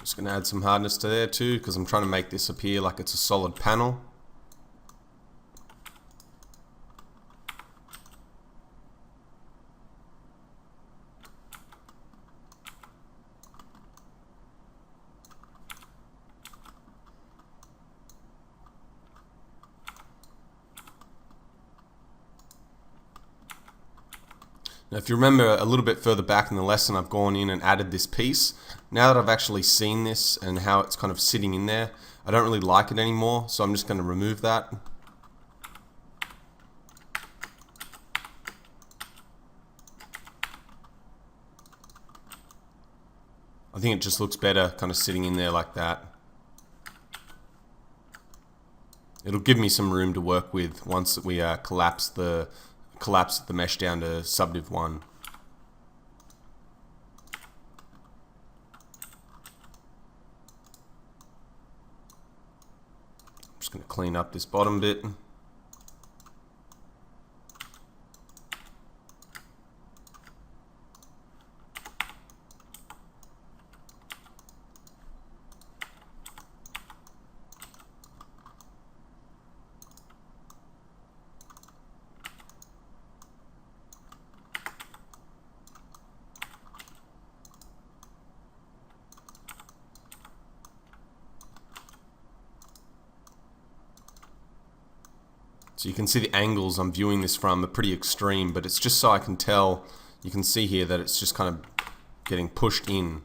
Just going to add some hardness to there too, because I'm trying to make this appear like it's a solid panel. Now, if you remember a little bit further back in the lesson, I've gone in and added this piece. Now that I've actually seen this and how it's kind of sitting in there, I don't really like it anymore, so I'm just going to remove that. I think it just looks better kind of sitting in there like that. It'll give me some room to work with once we collapse the mesh down to subdiv 1. I'm just going to clean up this bottom bit. So you can see the angles I'm viewing this from are pretty extreme, but it's just so I can tell. You can see here that it's just kind of getting pushed in.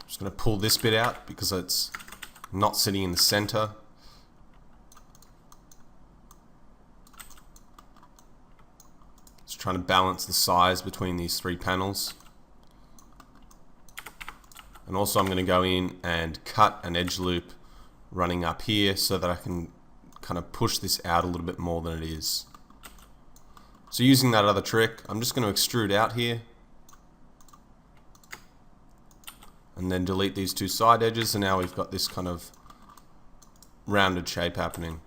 Just going to pull this bit out because it's not sitting in the center. Just trying to balance the size between these three panels. And also I'm going to go in and cut an edge loop running up here so that I can kind of push this out a little bit more than it is. So using that other trick, I'm just going to extrude out here. And then delete these two side edges, and now we've got this kind of rounded shape happening.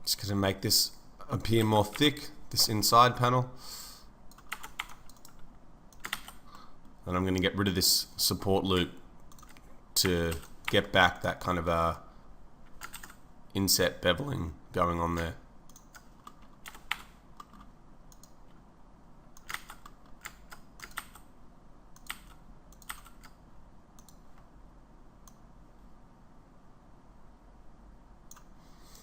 Just going to make this appear more thick, this inside panel. And I'm going to get rid of this support loop to get back that kind of inset beveling going on there.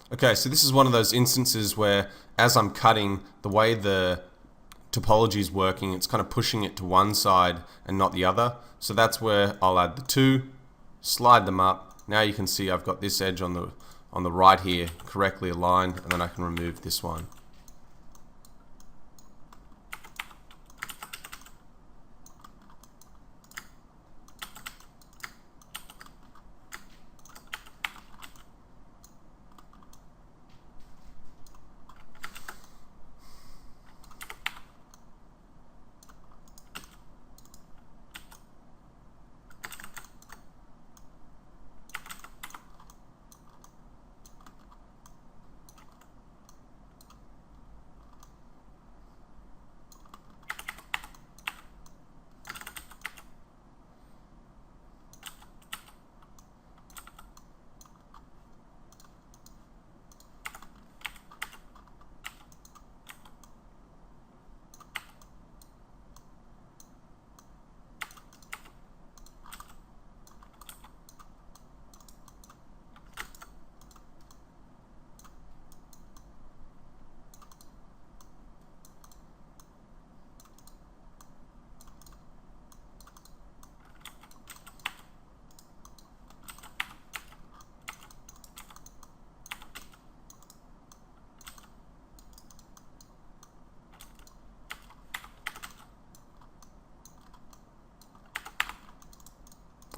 Okay, so this is one of those instances where as I'm cutting, the way the topology is working, it's kind of pushing it to one side and not the other. So that's where I'll add the two, slide them up. Now you can see I've got this edge on the right here correctly aligned, and then I can remove this one.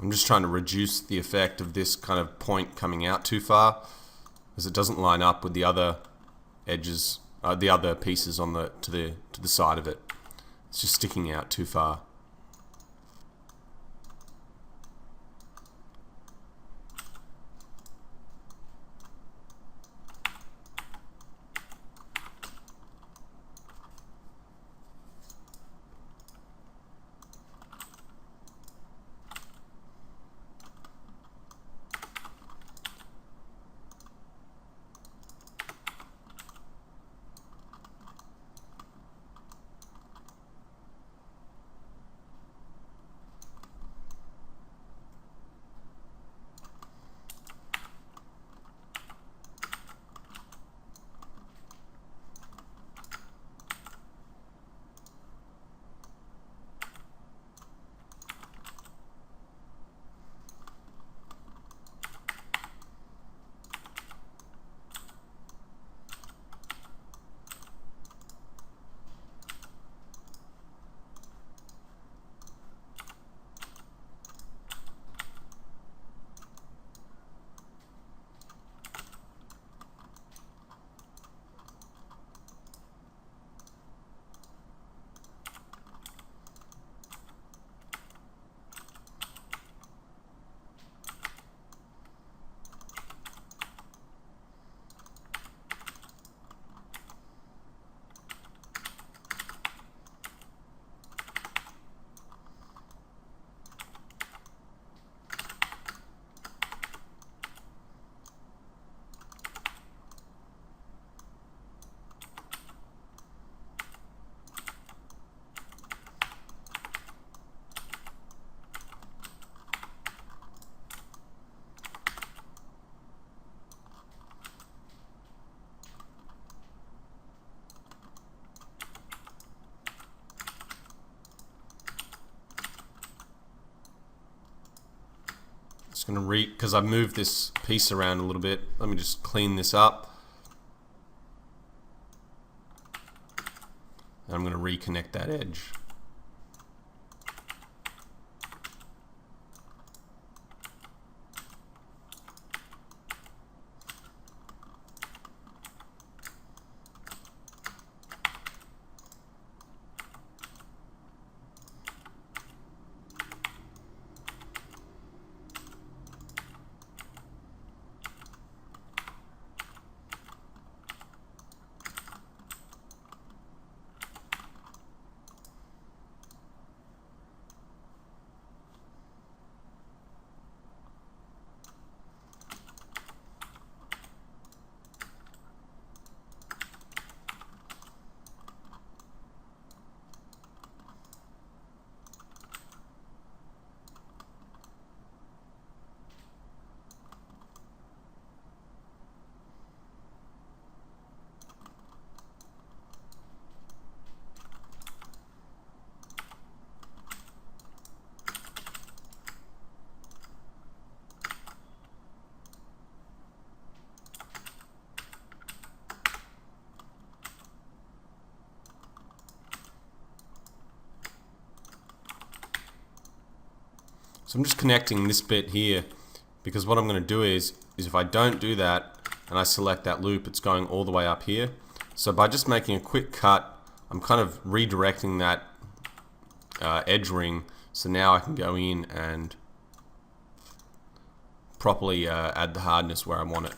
I'm just trying to reduce the effect of this kind of point coming out too far, as it doesn't line up with the other edges, the other pieces on the to the side of it. It's just sticking out too far. Just going to because I've moved this piece around a little bit. Let me just clean this up. And I'm going to reconnect that edge. So I'm just connecting this bit here, because what I'm going to do is if I don't do that and I select that loop, it's going all the way up here. So by just making a quick cut, I'm kind of redirecting that edge ring, so now I can go in and properly add the hardness where I want it.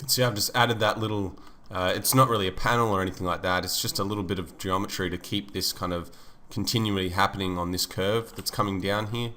See, I've just added that little, it's not really a panel or anything like that, it's just a little bit of geometry to keep this kind of continually happening on this curve that's coming down here.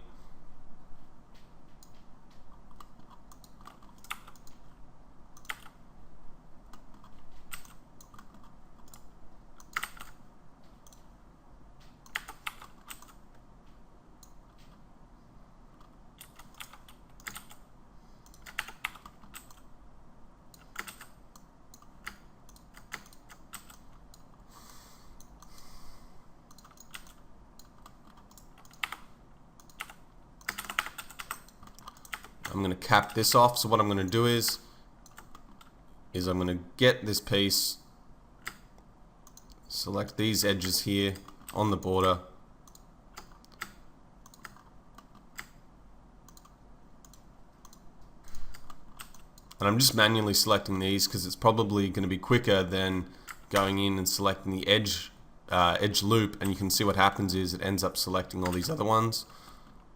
I'm going to cap this off. So what I'm going to do is I'm going to get this piece, select these edges here on the border, and I'm just manually selecting these because it's probably going to be quicker than going in and selecting the edge loop, and you can see what happens is it ends up selecting all these other ones.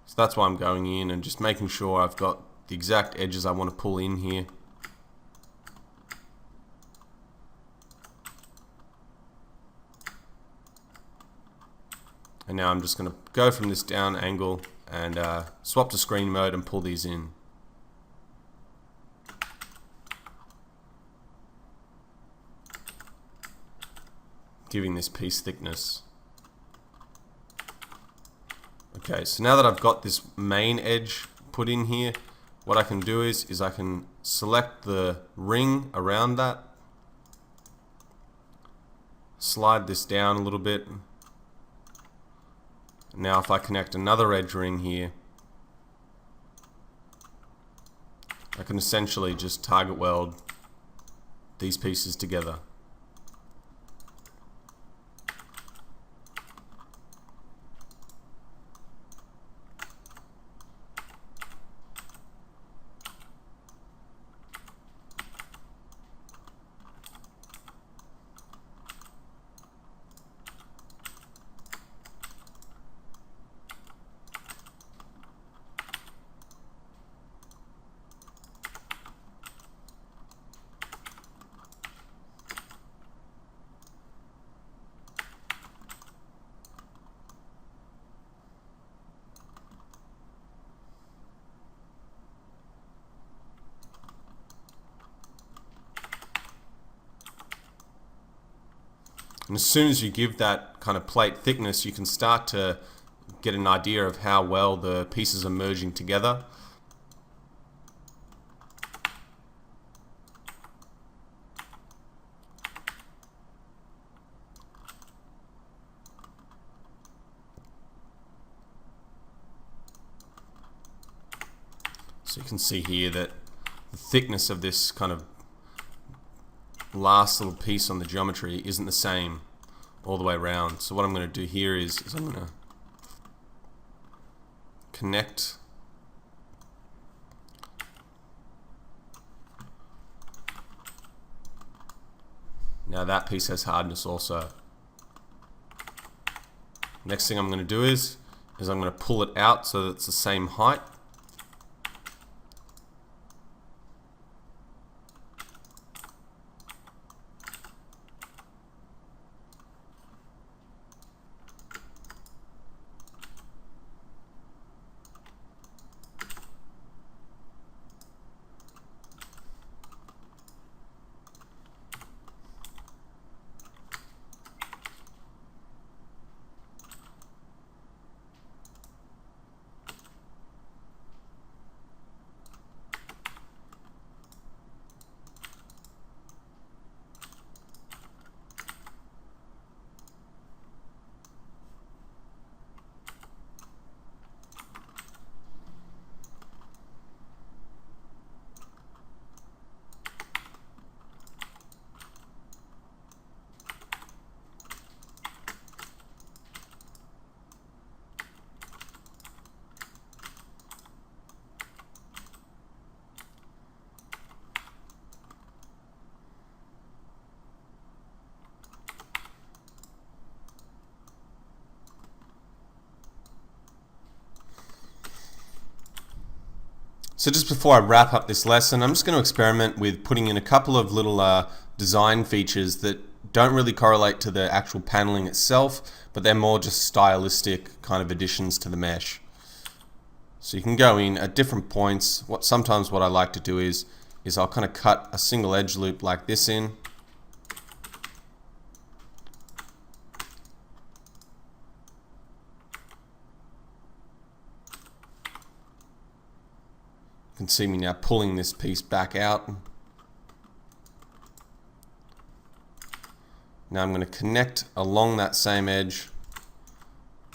So that's why I'm going in and just making sure I've got the exact edges I want to pull in here. And now I'm just going to go from this down angle and swap to screen mode and pull these in. Giving this piece thickness. Okay, so now that I've got this main edge put in here, what I can do is I can select the ring around that, slide this down a little bit. Now if I connect another edge ring here, I can essentially just target weld these pieces together. And as soon as you give that kind of plate thickness, you can start to get an idea of how well the pieces are merging together. So you can see here that the thickness of this kind of last little piece on the geometry isn't the same all the way around. So what I'm going to do here is I'm going to connect now that piece has hardness also. Next thing I'm going to do is I'm going to pull it out so that it's the same height. So just before I wrap up this lesson, I'm just going to experiment with putting in a couple of little design features that don't really correlate to the actual paneling itself, but they're more just stylistic kind of additions to the mesh. So you can go in at different points. Sometimes what I like to do is I'll kind of cut a single edge loop like this in. You can see me now pulling this piece back out. Now I'm going to connect along that same edge,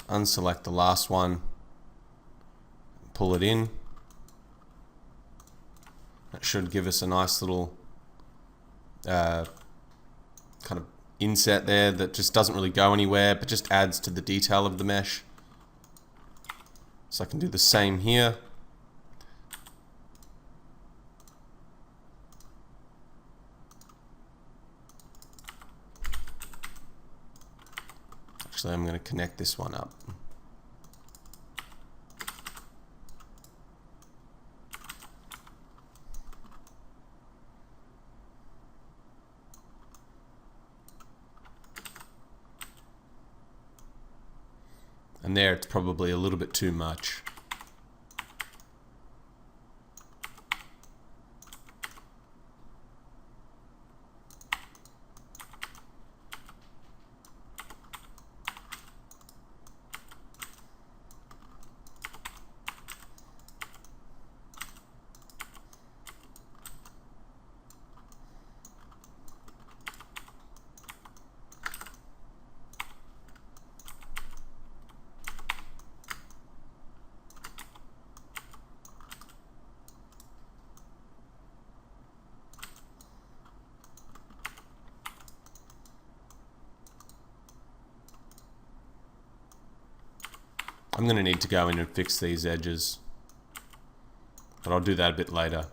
unselect the last one, pull it in. That should give us a nice little kind of inset there that just doesn't really go anywhere, but just adds to the detail of the mesh. So I can do the same here. Actually, I'm going to connect this one up. And there, it's probably a little bit too much. I'm going to need to go in and fix these edges, but I'll do that a bit later.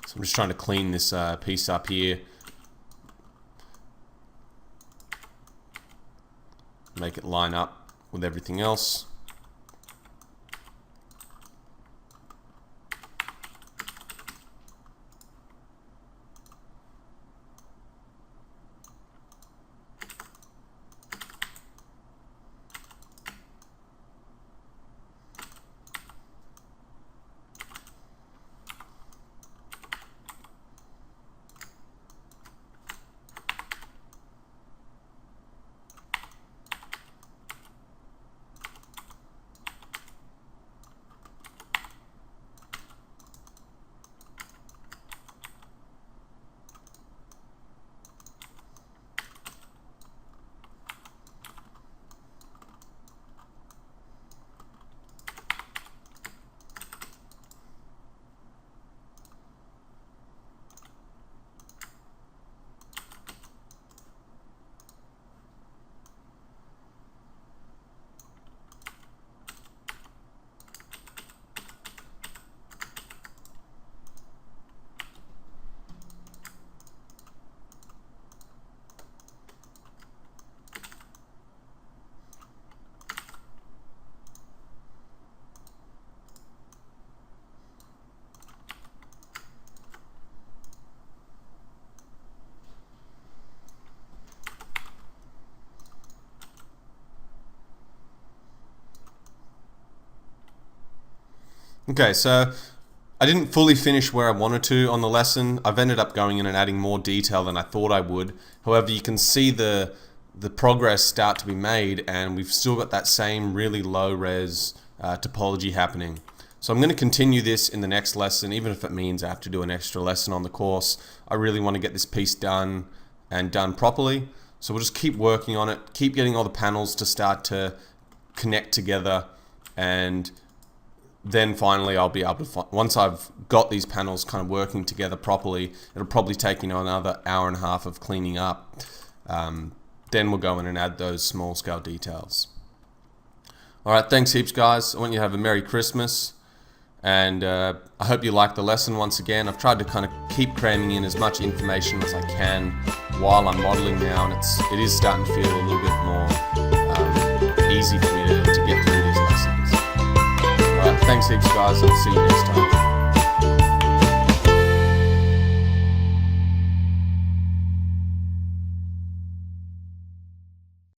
So I'm just trying to clean this piece up here. Make it line up with everything else. Okay, so I didn't fully finish where I wanted to on the lesson. I've ended up going in and adding more detail than I thought I would. However, you can see the progress start to be made, and we've still got that same really low res topology happening. So I'm going to continue this in the next lesson, even if it means I have to do an extra lesson on the course. I really want to get this piece done and done properly. So we'll just keep working on it, keep getting all the panels to start to connect together, and then finally I'll be able to, once I've got these panels kind of working together properly, it'll probably take, another hour and a half of cleaning up. Then we'll go in and add those small scale details. Alright, thanks heaps guys. I want you to have a Merry Christmas, and I hope you liked the lesson once again. I've tried to kind of keep cramming in as much information as I can while I'm modeling now, and it is starting to feel a little bit more easy for me to get through these lessons. Alright, thanks heaps guys, I'll see you next time.